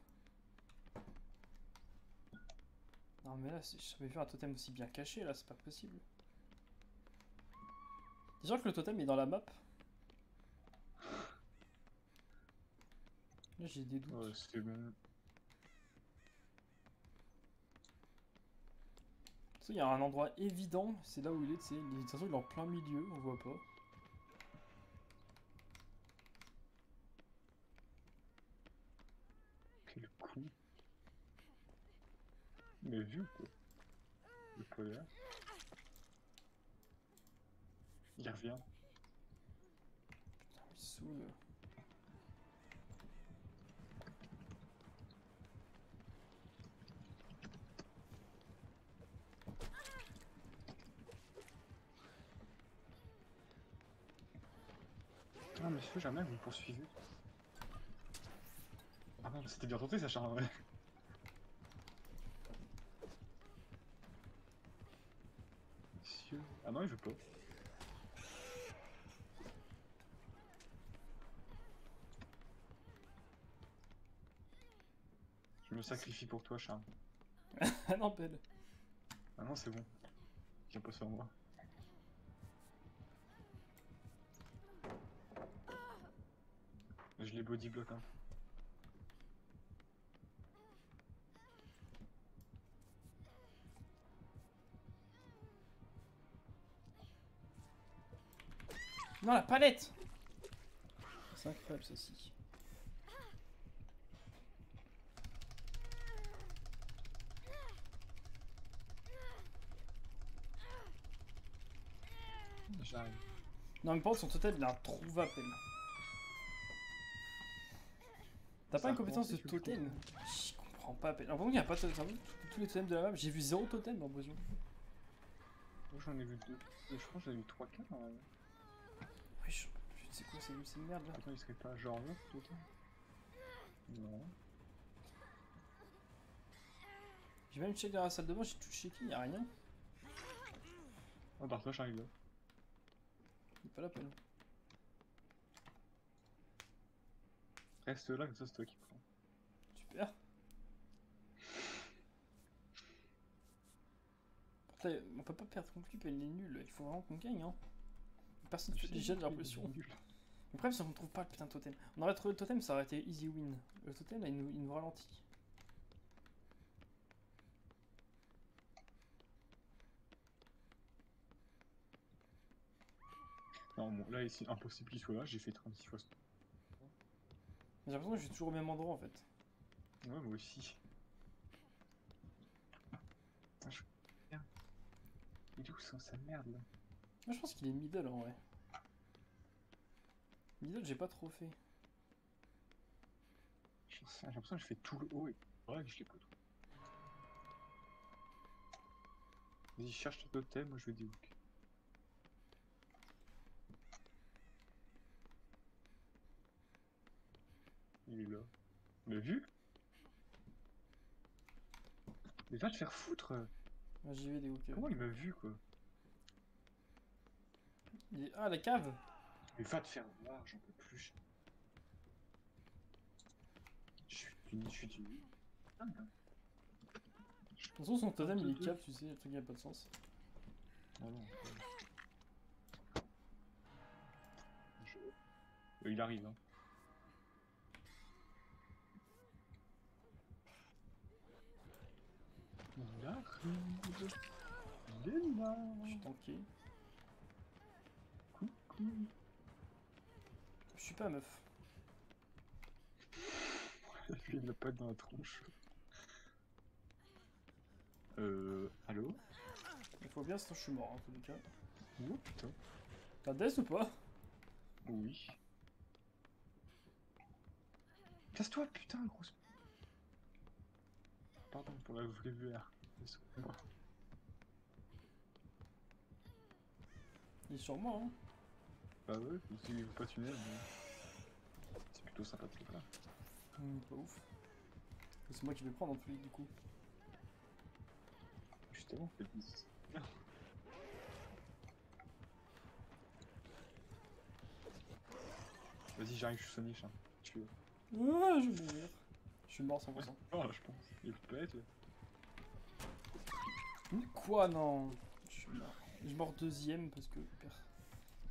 Non mais là, j'ai jamais vu un totem aussi bien caché là, c'est pas possible. Déjà que le totem est dans la map. Là j'ai des doutes. Ouais, c'est bon. Tu sais, il y a un endroit évident, c'est là où il est, tu sais. De toute façon, il est en plein milieu, on voit pas. Quel coup. Mais vu quoi. Le polaire. Il revient. Putain, il saoule. Ah, monsieur, jamais vous me poursuivez. Ah non, c'était bien tenté, ça, Charles. Ouais. Monsieur. Ah non, il veut pas. Je me sacrifie pour toi, Charles. Ah non, pelle. Ah non, c'est bon. Viens pas sur moi. Je l'ai bodyblock, hein. Non, la palette. C'est incroyable, ceci. J'arrive. Non, mais par contre, son totem, il est introuvable. T'as pas une compétence de totem? Je comprends pas. Alors, par contre, il n'y a pas de totem. Tous les totems de la map, j'ai vu 0 totem dans l'impression. Moi, j'en ai vu 2. Et je crois que j'en ai vu 3 4 en vrai. Oui, je sais quoi, c'est une merde là. Attends, il serait pas genre là, totem? Non. J'ai même checké dans la salle de bain, j'ai tout checké, y'a rien. Oh, par toi, j'arrive là. C'est pas la peine. Reste là, comme ça c'est toi qui prends. Super. Pourtant, on peut pas perdre contre lui, il est nul. Il faut vraiment qu'on gagne, hein. Personne ne fait déjà, j'ai l'impression. Le problème, c'est qu'on trouve pas le putain de totem. On aurait trouvé le totem, ça aurait été easy win. Le totem, là, il nous ralentit. Non, bon, là, ici, impossible qu'il soit là, j'ai fait 36 fois. J'ai l'impression que je suis toujours au même endroit, en fait. Ouais, moi aussi. Putain, je... Merde. Il est où sa merde, là? Moi, je pense qu'il est middle, en vrai. Middle, j'ai pas trop fait. J'ai l'impression que je fais tout le haut et ouais, je l'ai pas tout. Vas-y, cherche ton totem, moi je vais déhook. Il est là. On l'a vu? Mais va te faire foutre! Moi, j'y vais des hooks. Comment il m'a vu, quoi? Ah, la cave! Mais va te faire voir, j'en peux plus. Je suis du... Ah, non. De toute façon, son totem, il est cave, tu sais, le truc, il a pas de sens. Oh non. Il arrive, hein. Il arrive. Il est là. Je suis tanké. Coucou. Je suis pas meuf. Il l'a pas dans la tronche. Allô? Il faut bien, sinon je suis mort, en tous les cas. Oh putain. T'as death ou pas? Oui. Casse-toi, putain, grosse. Pardon pour la vraie VR. Excuse-moi. Il est sur moi, hein. Bah ouais, s'il veut pas tuner, mais... c'est plutôt sympathique là. Pas ouf. C'est moi qui vais prendre en plus, du coup. Justement, fais le 10. Vas-y, j'arrive, je suis Sonic. Hein. Tu veux. Ah, je vais mourir. Je suis mort 100%. Oh, je pense. Il est peut-être là. Quoi, non? Je suis mort. Je suis mort deuxième parce que...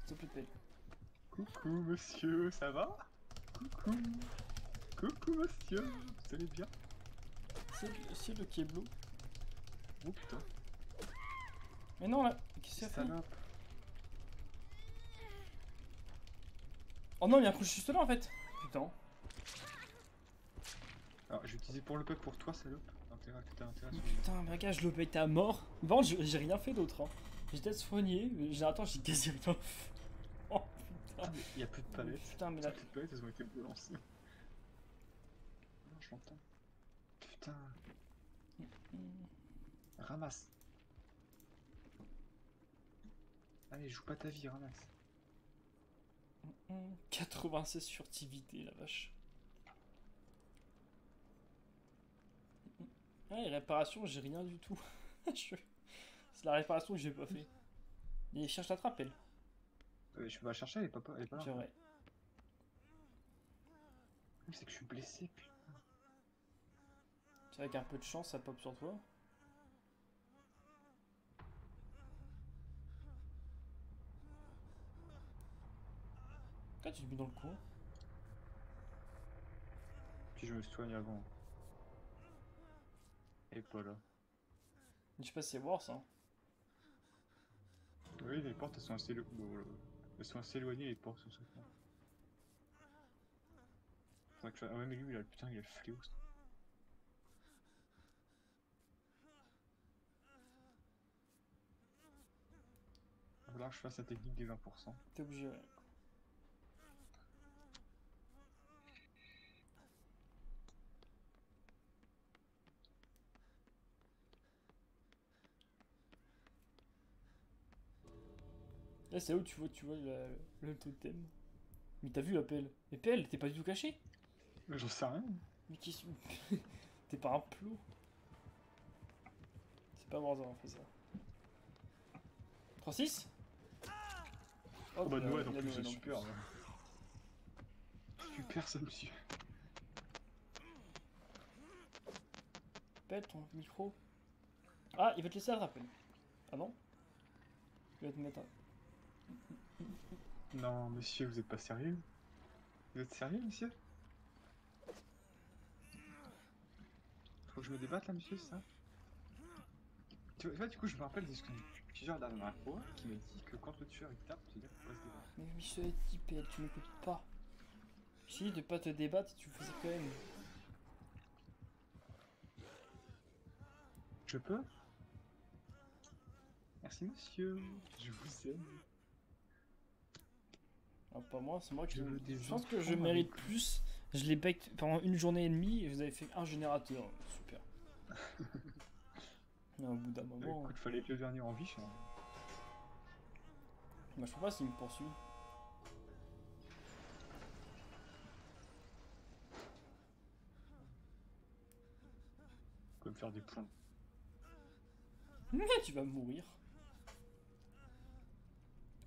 S'il te plaît, Coucou monsieur, ça va? Coucou. Coucou monsieur, vous allez bien? c'est le qui est bleu. Oh putain. Mais non, là, qu'est-ce qu'il a fait? Salope. Oh non, il y a un couche juste là en fait. Putain. Alors, j'ai utilisé pour le bug pour toi, salope. T'as intérêt à Oh, ce putain, mais gars, je le paye à mort. Bon, j'ai rien fait d'autre. Hein. J'étais soigné, mais j'ai quasi rien fait. Oh putain. Il y a plus de palettes. Putain, mais là. Les palettes, elles ont été balancées. Non, je l'entends. Putain. Ramasse. Allez, joue pas ta vie, ramasse. 96 furtivité, la vache. Ah, et réparation, j'ai rien du tout. C'est la réparation que j'ai pas fait. Il cherche la trappe, elle. Je peux la chercher, elle est pas là. C'est vrai. C'est que je suis blessé, putain. C'est vrai qu'un peu de chance, ça pop sur toi. Pourquoi tu te mets dans le coin? Puis je me soigne avant. Et pas là. Je sais pas si c'est worse, hein. Oui, les portes elles sont assez, elles sont assez éloignées, les portes, c'est ça. Faudrait que je... Ah ouais, mais lui, il a putain, il a le fléau. Il va falloir que je fasse la technique des 20%. T'es obligé, ouais. Là, c'est là où tu vois le totem. Mais t'as vu la pelle? Mais pelle, t'es pas du tout caché? Mais j'en sais rien. Mais qui t'es pas un plot. C'est pas Warzone, on fait ça. 3-6? Oh bah il a- ouais, non il a plus, Noël c'est en super. plus. Super ça, monsieur. Pelle, ton micro. Ah, il va te laisser attraper. Ah non? Il va te mettre un... Non, monsieur, vous êtes pas sérieux? Vous êtes sérieux, monsieur? Faut que je me débatte là, monsieur, c'est ça? Tu vois, du coup, je me rappelle de ce que du tueur la dernière fois qui m'a dit que quand le tueur il tape, c'est-à-dire qu'il faut pas se débattre. Mais je te l'ai dit, Pelle, tu m'écoutes pas. J'ai dit de pas te débattre, tu le faisais quand même. Je peux? Merci, monsieur. Je vous aime. Ah, pas moi, c'est moi qui... Je veux des Je pense que je enfants mérite avec- plus. Je l'ai bec pendant 1 journée et demie et vous avez fait un générateur. Super. Mais au bout d'un moment... Écoute, fallait que le dernier en vie, hein. Moi, je sais pas s'il me poursuit. Faut me faire des points. Mais tu vas mourir.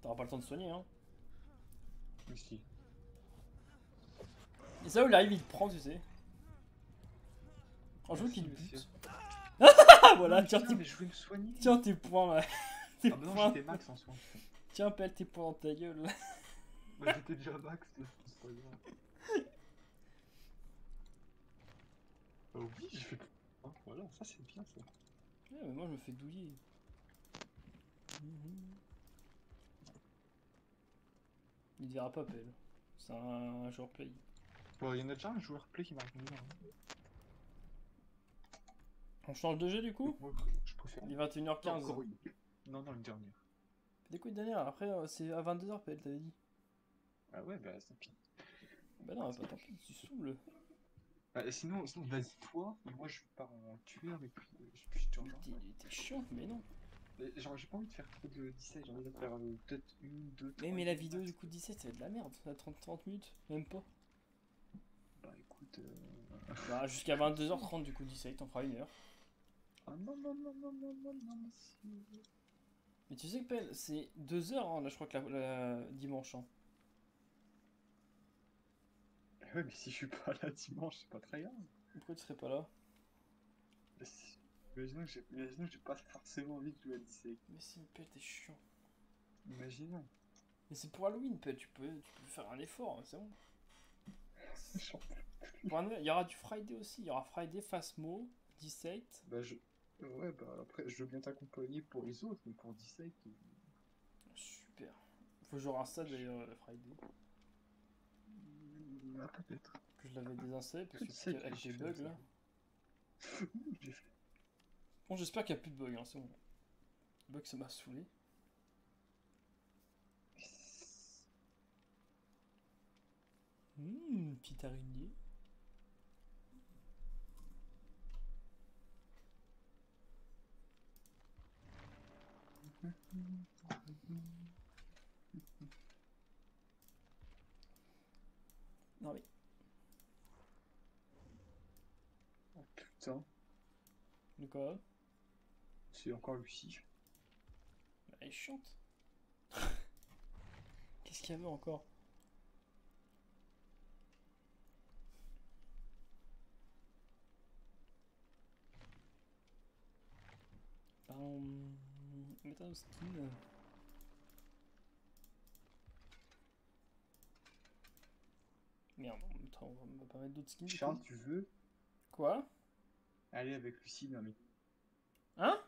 T'auras pas le temps de soigner, hein. Mais si. Et ça où il arrive, il te prend, tu sais. En jeu Merci, qu'il monsieur. bute. Ah voilà, Non, tiens, putain, tes... mais je voulais me soigner. tiens tes points là. Tes Ah bah non, points. j'étais max en soi. Tiens, pelle tes points dans ta gueule. Là. Bah, j'étais déjà max, là, c'est pas grave. Oh oui, j'ai fait... Oh, voilà, ça c'est bien ça. Ouais, mais moi je me fais douiller. Il te verra pas, pelle. C'est un joueur play. Bon, il y en a déjà un joueur play qui m'a répondu. Hein. On change de jeu du coup. Moi, je préfère. Il est 21h15. Encore une. Non, non, une dernière. Des coups de dernière, après c'est à 22h, pelle, t'avais dit. Ah ouais, bah tant pis. Bah non, bah tant pis, tu saoules. Bah, sinon vas-y toi, et moi je pars en tueur et puis je te rejoins. T'es chiant, mais non. Mais genre, j'ai pas envie de faire trop de 17, j'ai envie de faire peut-être une, deux, trois. Mais la vidéo du coup de 17, ça va être de la merde. Ça va être 30 minutes, même pas. Bah écoute. Bah, jusqu'à 22h30 du coup 17, on fera 1 heure. Ah non, non, non, non, non, non, non, monsieur. Mais tu sais que Pelle, c'est 2 heures, hein, là je crois que la dimanche. Hein. Ouais, mais si je suis pas là dimanche, c'est pas très grave. Pourquoi tu serais pas là? Imaginons que j'ai pas forcément envie de jouer à 17. Mais si, Pelle, t'es chiant. Imaginons. Mais c'est pour Halloween, Pelle, tu peux faire un effort, c'est bon. Il y aura du Friday aussi, il y aura Friday, Phasmo, 17. Bah ouais, bah après, je veux bien t'accompagner pour les autres, mais pour 17... Super. Faut que je réinstalle d'ailleurs Friday. Ah, peut-être. Que je l'avais désinstallé parce que 17, avec j'ai les fait bugs ça. là. J'ai fait. Bon, j'espère qu'il n'y a plus de bugs, hein, c'est bon. Le bug, ça m'a saoulé. Petite araignée. Non mais, Oh putain, de quoi? c'est encore Lucie. Elle est chiante. Qu'est-ce qu'il y avait encore? Mettre un skin. Merde, attends, on va pas mettre d'autres skins. Du Charles, coup. tu veux Quoi? aller avec Lucie demain midi? Hein?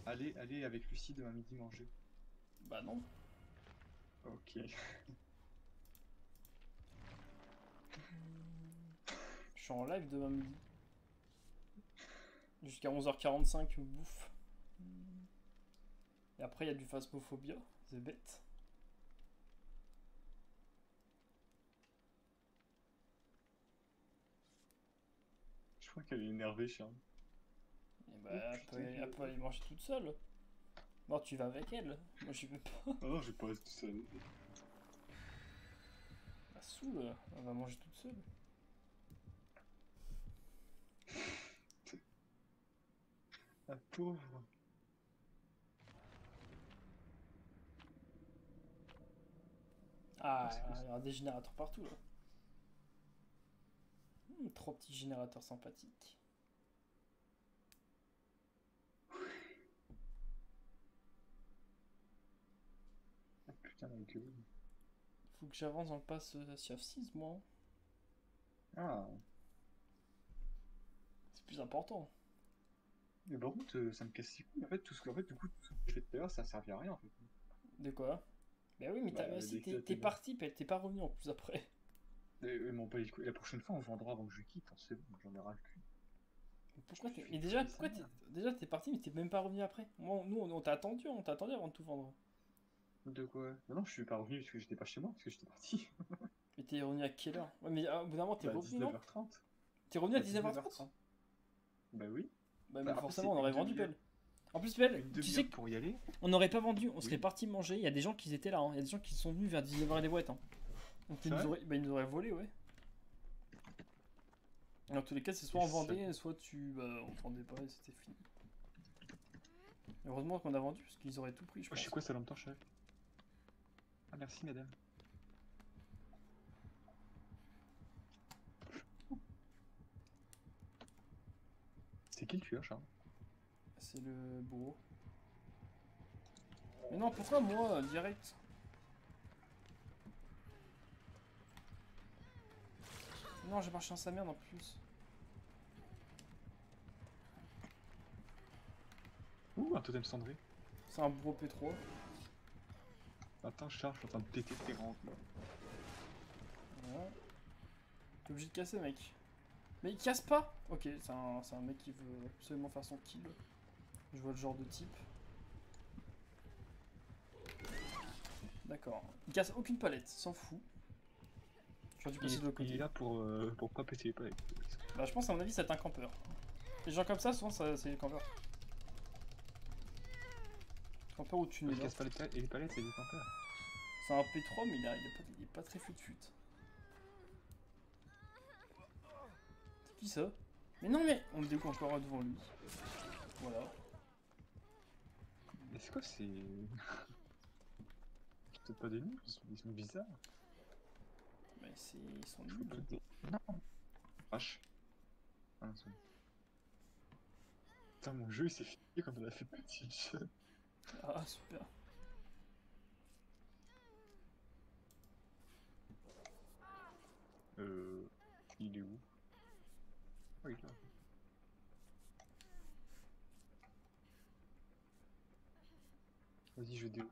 Aller avec Lucie demain midi manger. Bah non. Ok. Je suis en live demain midi. Jusqu'à 11h45, bouffe. Et après, il y a du phasmophobia, c'est bête. Je crois qu'elle est énervée, Charles. Et bah, Oh, elle peut aller manger toute seule. Non, tu vas avec elle. Moi, j'y vais pas. Oh non, j'ai pas rester tout seul. La saoule, elle va manger toute seule. La pauvre. Ah, il y aura des générateurs partout là. 3 petits générateurs sympathiques. putain, avec eux. Faut que j'avance dans le pass Sea of 6, moi. Ah, C'est plus important. mais par contre, ça me casse les couilles. En fait, du coup, tout ce que je fais tout à l'heure, ça servait à rien, en fait. De quoi? Bah oui, mais Bah, mais si dès que ça t'es t'est parti, puis t'es pas revenu en plus après. Mon pas les couilles. La prochaine fois, on vendra avant que je quitte, hein, c'est bon, j'en ai ras le cul. Pourquoi Je t'es... fais Mais déjà, chier, pourquoi ça t'es... merde. Déjà t'es parti, mais t'es même pas revenu après. Moi, nous, on t'a attendu avant de tout vendre. De quoi? Non, je suis pas revenu parce que j'étais pas chez moi, parce que j'étais parti. Mais t'es revenu à quelle heure? Ouais, mais au bout d'un moment, t'es Bah, revenu, non? 19h30. T'es revenu à Bah, 19h30? 19h30. Bah oui. Bah, Bah, mais après, forcément, on c'est aurait une vendu demi-heure. Pelle. En plus, Pelle, Une tu sais demi-heure pour y aller. qu'on n'aurait pas vendu, on serait Oui. parti manger. Il y a des gens qui étaient là, hein. Il y a des gens qui sont venus vers 19h et des boîtes. Hein. Donc C'est vrai ils nous auraient volé, ouais. Et dans tous les cas, c'est soit on Et vendait, soit on vendait pas et c'était fini. Heureusement qu'on a vendu parce qu'ils auraient tout pris, je Oh, je pense. sais quoi, ça l'entend, chef? Ah, merci, madame. C'est qui le tueur, Charles? C'est le bourreau. Mais non, pourquoi moi, direct? Non, j'ai marché dans sa merde en plus. Ouh, un totem cendré. C'est un bourreau P3. Attends, Charles, je suis en train de péter tes rangs. Voilà. T'es obligé de casser, mec. Mais il casse pas. Ok, c'est un mec qui veut absolument faire son kill. Je vois le genre de type. D'accord. Il casse aucune palette, il s'en fout. J'aurais dû passer de l'autre Il est côté. là pour pas péter les palettes. Bah, je pense à mon avis, c'est un campeur. Les gens comme ça, souvent, c'est des campeurs. Campeur ou Il tunnel. casse pas les palettes, c'est des campeurs. C'est un P3, mais il est pas très fut-fut. C'est qui ça? Mais non, mais on me découvre encore devant lui. Voilà. Mais c'est quoi, c'est... C'est peut-être pas des nuls, ils sont bizarres. Mais ils sont Je peux nuls. pas te- Non. Vache. Ah, c'est bon. Putain, mon jeu il s'est fini quand on a fait petit jeu. Ah, super. Il est où? Oh, il est là. Vas-y, je déo.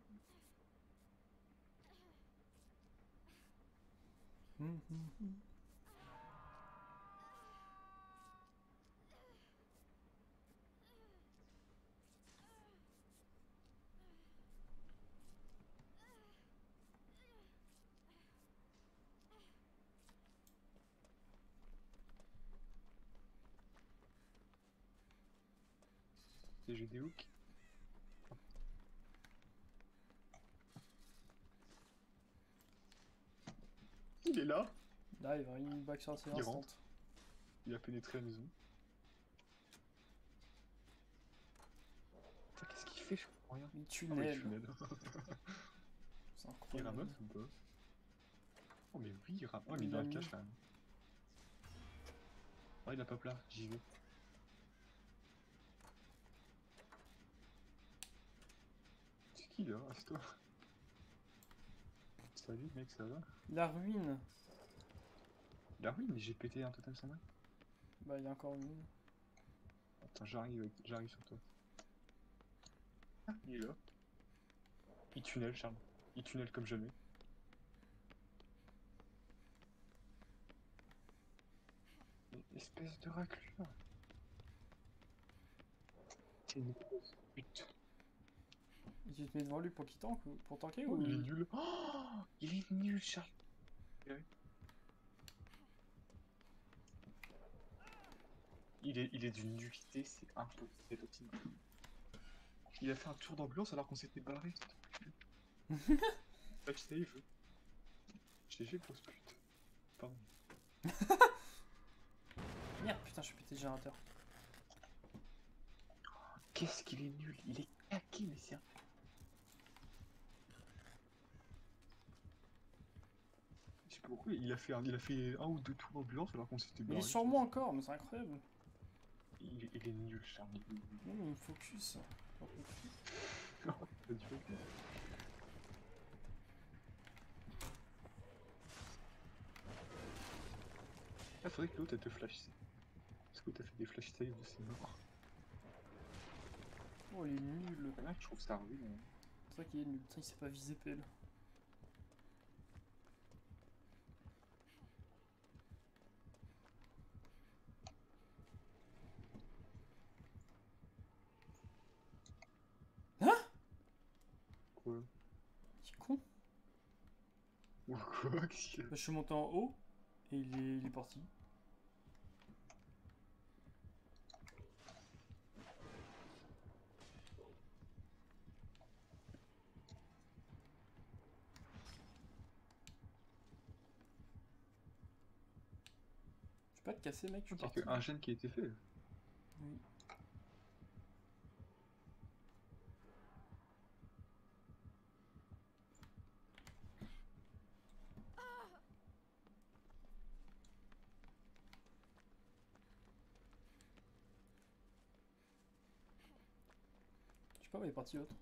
C'est je déo qui... Il est là. Là, il va une back sur la Il instant. rentre. Il a pénétré la maison. Putain, qu'est-ce qu'il fait? Je comprends rien. Il Ah, ouais, tunnel. tunnel. C'est Il incroyable. ramasse ou pas? Oh, mais oui, il ramasse. Oh, mais Il il est a dans le mis. cache là. Oh, il a pas plat, j'y vais. C'est qui là? Reste-toi. Salut mec, ça va? La ruine. Bah oui, mais j'ai pété un totem sans main. Bah, il y a encore une. Attends, j'arrive sur toi. Ah, il est là. Il tunnel, Charles. Il tunnel comme jamais. Espèce de raclure. C'est une grosse pute. Et tu te mets devant lui pour qu'il tank pour tanker Oh, ou. il est nul. Oh, il est nul, Charles. Il est d'une nullité, c'est impossible, c'est possible. Il a fait un tour d'ambulance alors qu'on s'était barré. Backstage. Je t'ai fait grosse pute. Pardon. Merde, putain, je suis pété le générateur. Qu'est-ce qu'il est nul, il est caqué, mais c'est un... Je sais pas pourquoi, il a fait un ou deux tours d'ambulance alors qu'on s'était Mais barré. il est sur moi encore, mais c'est incroyable. Il est nul, Charles. Non, mais il me focus. J'en peux plus. Pas du focus. Ah, faudrait que l'autre elle te flash. Parce que t'as fait des flash save, c'est mort. Oh, il est nul. Ah, je trouve ça rude. C'est vrai qu'il est nul. Putain, il sait pas viser PL. Quoi? C'est con. Ou quoi? Qu'est-ce qu'il y a? Bah, je suis monté en haut et il est parti. Je peux pas te casser, mec, je suis Il y a parti. que un gène qui a été fait. Oui. Je sais pas où est parti l'autre.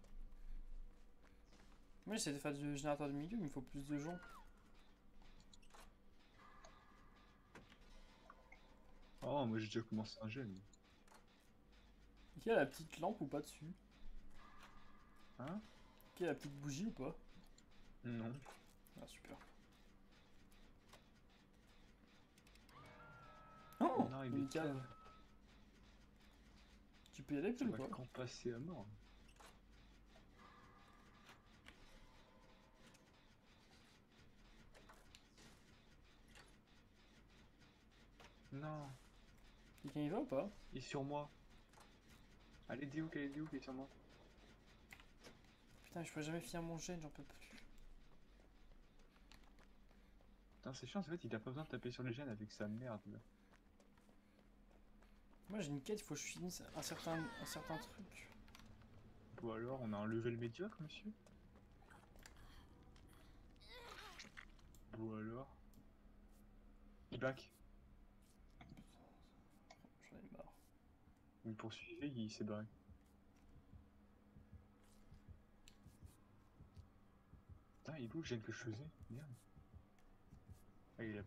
Moi j'essaie de faire du générateur de milieu, mais il faut plus de gens. Oh, moi j'ai déjà commencé un gène. Qui a la petite lampe ou pas dessus? Hein? Qui a la petite bougie ou pas? Non. Ah super. Oh, Non, il une est cave. cave. Tu peux y aller Ça plus ou va pas? quand passer à mort. Non. Quelqu'un y va ou pas? Il est sur moi. Allez, Diouk, il est sur moi. Putain, je peux jamais finir mon gène, j'en peux plus. Putain, c'est chiant, en fait, il a pas besoin de taper sur les gènes avec sa merde. Là. Moi j'ai une quête, il faut que je finisse un certain truc. Ou alors, on a un level médiocre, monsieur. Ou alors. Il back. J'en ai marre. Il me poursuivait, il s'est barré. Putain, il est où le gène que je faisais? Merde. Ah, il est là.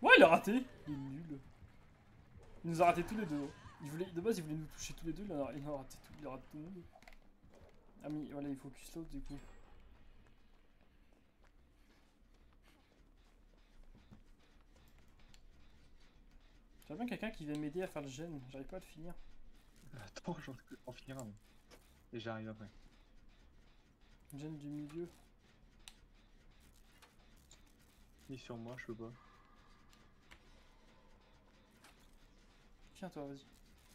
Ouais, il a raté! Il est nul. Il nous a raté tous les deux. De base, il voulait nous toucher tous les deux, il a raté tout le monde. Ah, mais voilà, il focus l'autre du coup. J'aimerais bien quelqu'un qui vienne m'aider à faire le gène, j'arrive pas à le finir. Attends, j'en ai en finir un. Et j'arrive après. Le gène du milieu. Il est sur moi, je peux pas. Tiens, toi, vas-y.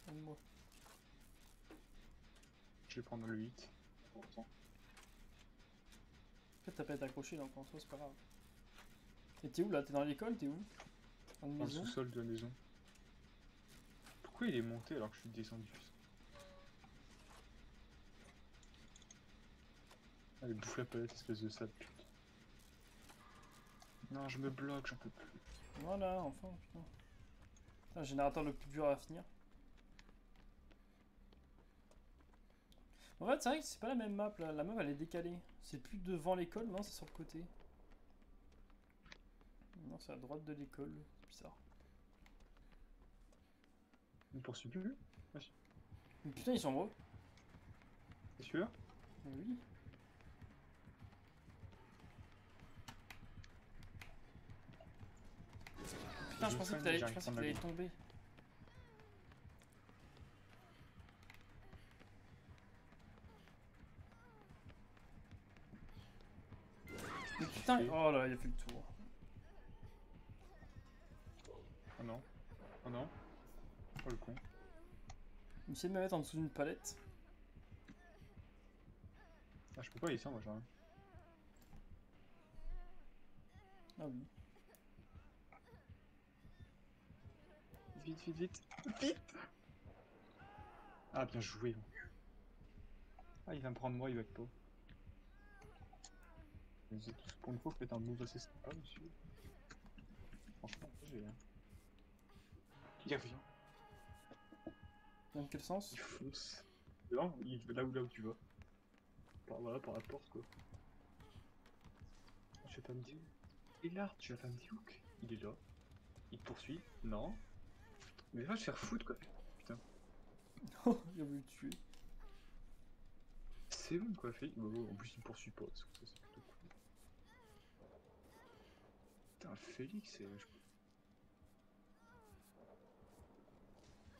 Aide-moi. Je vais prendre le 8. Pourtant. En fait, t'as pas été accroché donc en soi, c'est pas grave. Et t'es où là? T'es dans l'école? T'es où? Dans une Dans le maison? sous-sol de la maison. Pourquoi il est monté alors que je suis descendu? Allez, bouffe la palette, espèce de sale pute. Non, je me bloque, j'en peux plus. Voilà, enfin, putain. Putain, le générateur le plus dur à finir. En fait, c'est vrai que c'est pas la même map là. La map elle est décalée. C'est plus devant l'école, non, c'est sur le côté. Non, c'est à droite de l'école. C'est bizarre. Il me poursuit plus? Mais putain, ils sont gros. T'es sûr? Oui. Putain, je pensais qu'il allait tomber. Mais putain, oh là, il a fait le tour. Oh non. Oh non. Oh le con. Il essaie de me mettre en dessous d'une palette. Ah, je peux pas, il est sur moi, genre. Ah oui. Vite, vite, vite. Vite! Ah, bien joué. Ah, il va me prendre moi, il va être pas. Vous êtes tous pour une fois, vous faites un move assez sympa, monsieur. Franchement, j'ai. Il revient. Dans quel sens? Il fonce. Non, il va là où tu vas. Par là, par la porte, quoi. Je sais pas me dire. Et là, tu vas pas me hook. Il est là. Il te poursuit. Non. Mais va te faire foutre quoi. Putain. Oh, il a voulu le tuer. C'est bon quoi, fait. Oh, en plus, il me poursuit pas. Ça, c'est plutôt cool. Putain, Félix, c'est.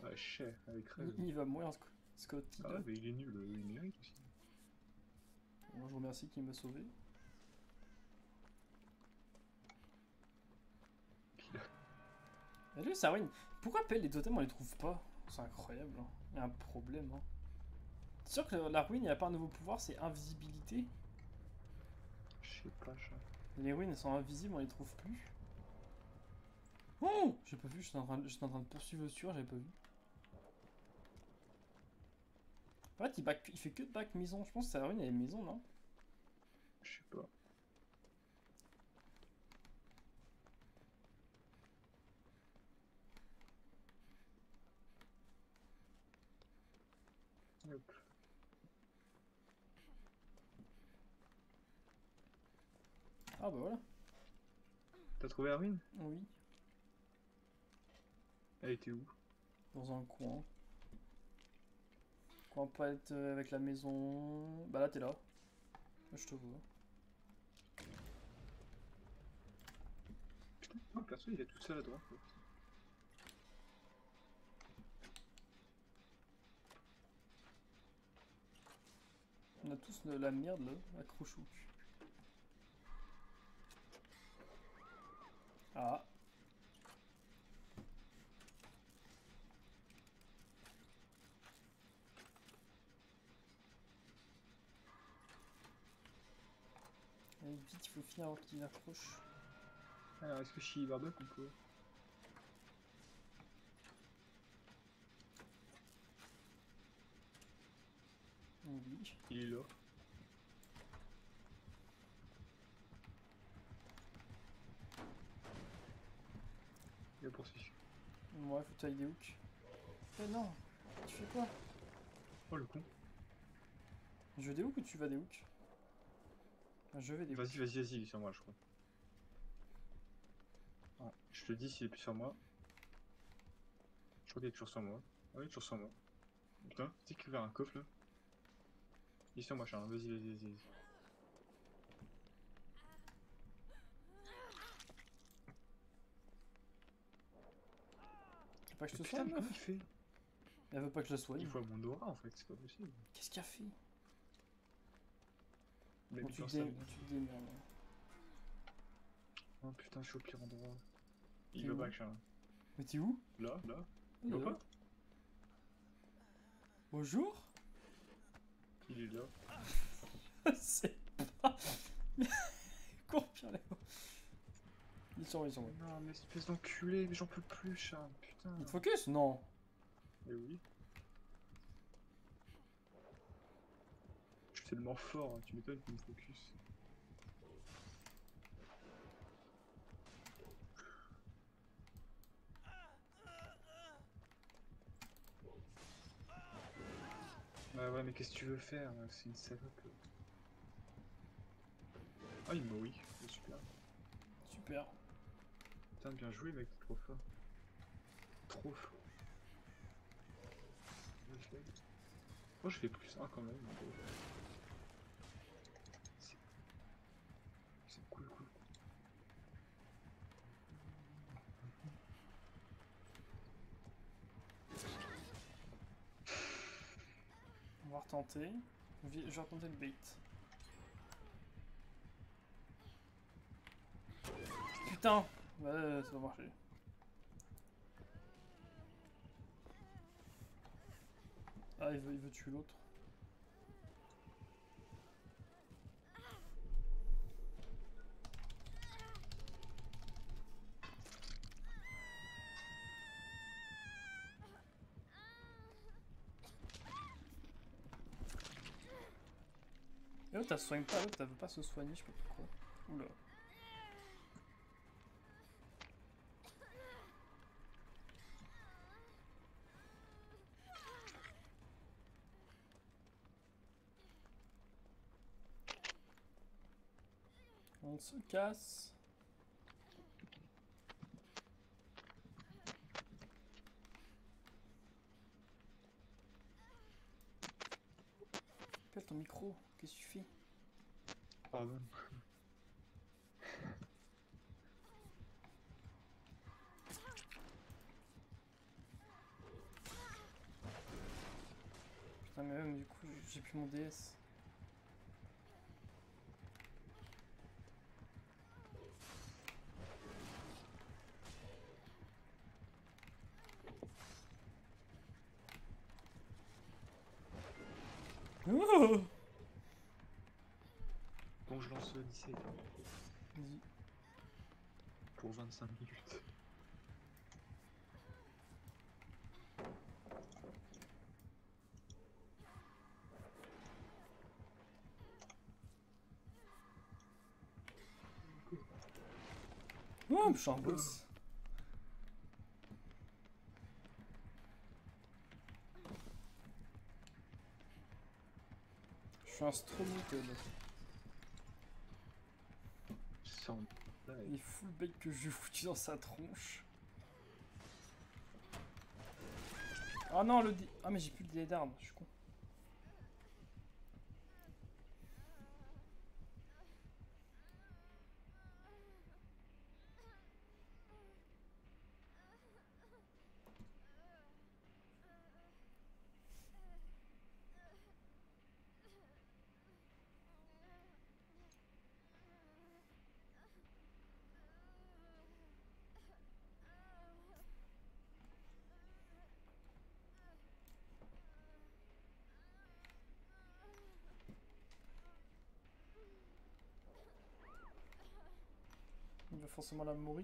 Ouais, chais, avec rêve. Il va mourir, Scott. Ah ouais, mais il est nul, il mérite aussi. Moi, je vous remercie qu'il m'a sauvé. Et lui, ça ruine. Pourquoi Pelle les totems on les trouve pas? C'est incroyable. Hein. Il y a un problème. Hein. T'es sûr que la ruine, il n'y a pas un nouveau pouvoir, c'est invisibilité? Je sais pas, chat. Les ruines elles sont invisibles, on les trouve plus. Oh! J'ai pas vu, j'étais en train de poursuivre le tueur, j'avais pas vu. En fait, il fait que de back maison. Je pense que la ruine, elle est maison, non? Je sais pas. Hop. Ah bah voilà. T'as trouvé la ruine? Oui. Elle était où? Dans un coin. Coin pas être avec la maison. Bah là, t'es là. Là, je te vois. Putain, moi perso, il est tout seul à droite. Quoi. On a tous de la merde là, accroche au cul. Ah. Allez, vite, il faut finir avant qu'il accroche. Alors, est-ce que je suis Bardock ou pas? Oui. Il est là. Il a poursuivi. Ouais, faut tailler des hooks. Eh non, tu fais quoi? Oh le con. Je veux des hooks ou tu vas des hooks? Je vais des hooks. Vas-y, vas-y, vas-y, il est sur moi, je crois. Ah, je te dis s'il est plus sur moi. Je crois qu'il est toujours sur moi. Ah oui, il est toujours sur moi. Putain, tu sais qu'il ouvert un coffre là? Il est sur moi, Charles. Vas-y, vas-y, vas-y. Tu veux pas que je te Putain, soigne, mais comment meuf? il fait? Elle veut pas que je la soigne. Il voit mon aura en fait, c'est pas possible. Qu'est-ce qu'il a fait? Mais Bon, tu te démerdes. Oh putain, je suis au pire endroit. T'es Il veut où? pas, Charles. Mais t'es où? Là, là. Il voit pas? Bonjour? Il est là. C'est pas... Cours, Pierre Léo. Ils sont où? Non, mais espèce d'enculé, mais j'en peux plus, Charles. Putain. Il te focus? Non. Mais oui. Je suis tellement fort, hein, tu m'étonnes qu'il me focus. Bah ouais, mais qu'est-ce que tu veux faire? C'est une salope. Ah, il m'a oui, c'est super. Super. Putain, bien joué, mec, t'es trop fort. Trop fort. Moi, je fais plus 1 quand même. C'est cool, cool. On va retenter. Je vais retenter le bait. Putain! Ouais, ça va marcher. Ah, il veut tuer l'autre. Et l'autre, elle se soigne pas, l'autre, elle veut pas se soigner, je sais pas pourquoi. Oula. On se casse. Appelle ton micro, qu'est-ce que tu fais? Pardon. Putain, mais même du coup, j'ai plus mon DS. Oh, Bon, je lance Odyssey vas-y. pour 25 minutes. Oh, je suis en boss. Je suis un Stromiton. Sans blague. Il est full bait que je lui ai foutu dans sa tronche. Ah non, le dé... Ah mais j'ai plus le délai d'armes, je suis con. Il va forcément la mourir.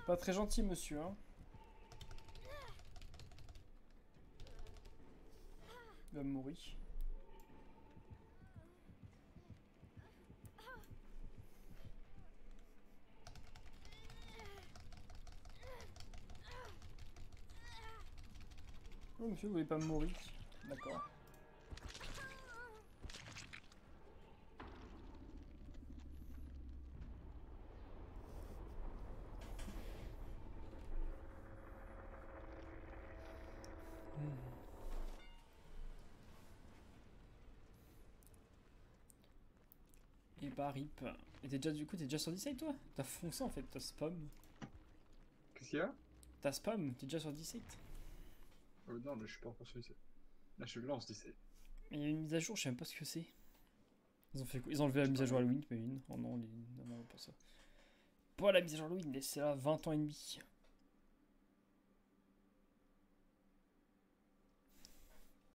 Pas très gentil, monsieur, hein. Il va mourir. Oh, monsieur, vous voulez pas mourir? D'accord. Et bah rip. Et t'es déjà, du coup, t'es déjà sur 17 toi? T'as foncé en fait, t'as spam. Qu'est-ce qu'il y a? T'as spam, t'es déjà sur 17. Non, mais je suis pas encore sur 17. Là, je lance 17. Mais il y a une mise à jour, je sais même pas ce que c'est. Ils ont fait quoi? Ils ont enlevé la mise à jour Halloween, mais une. Oh non, non, pas ça. Pas la mise à jour Halloween, c'est là 20 ans et demi.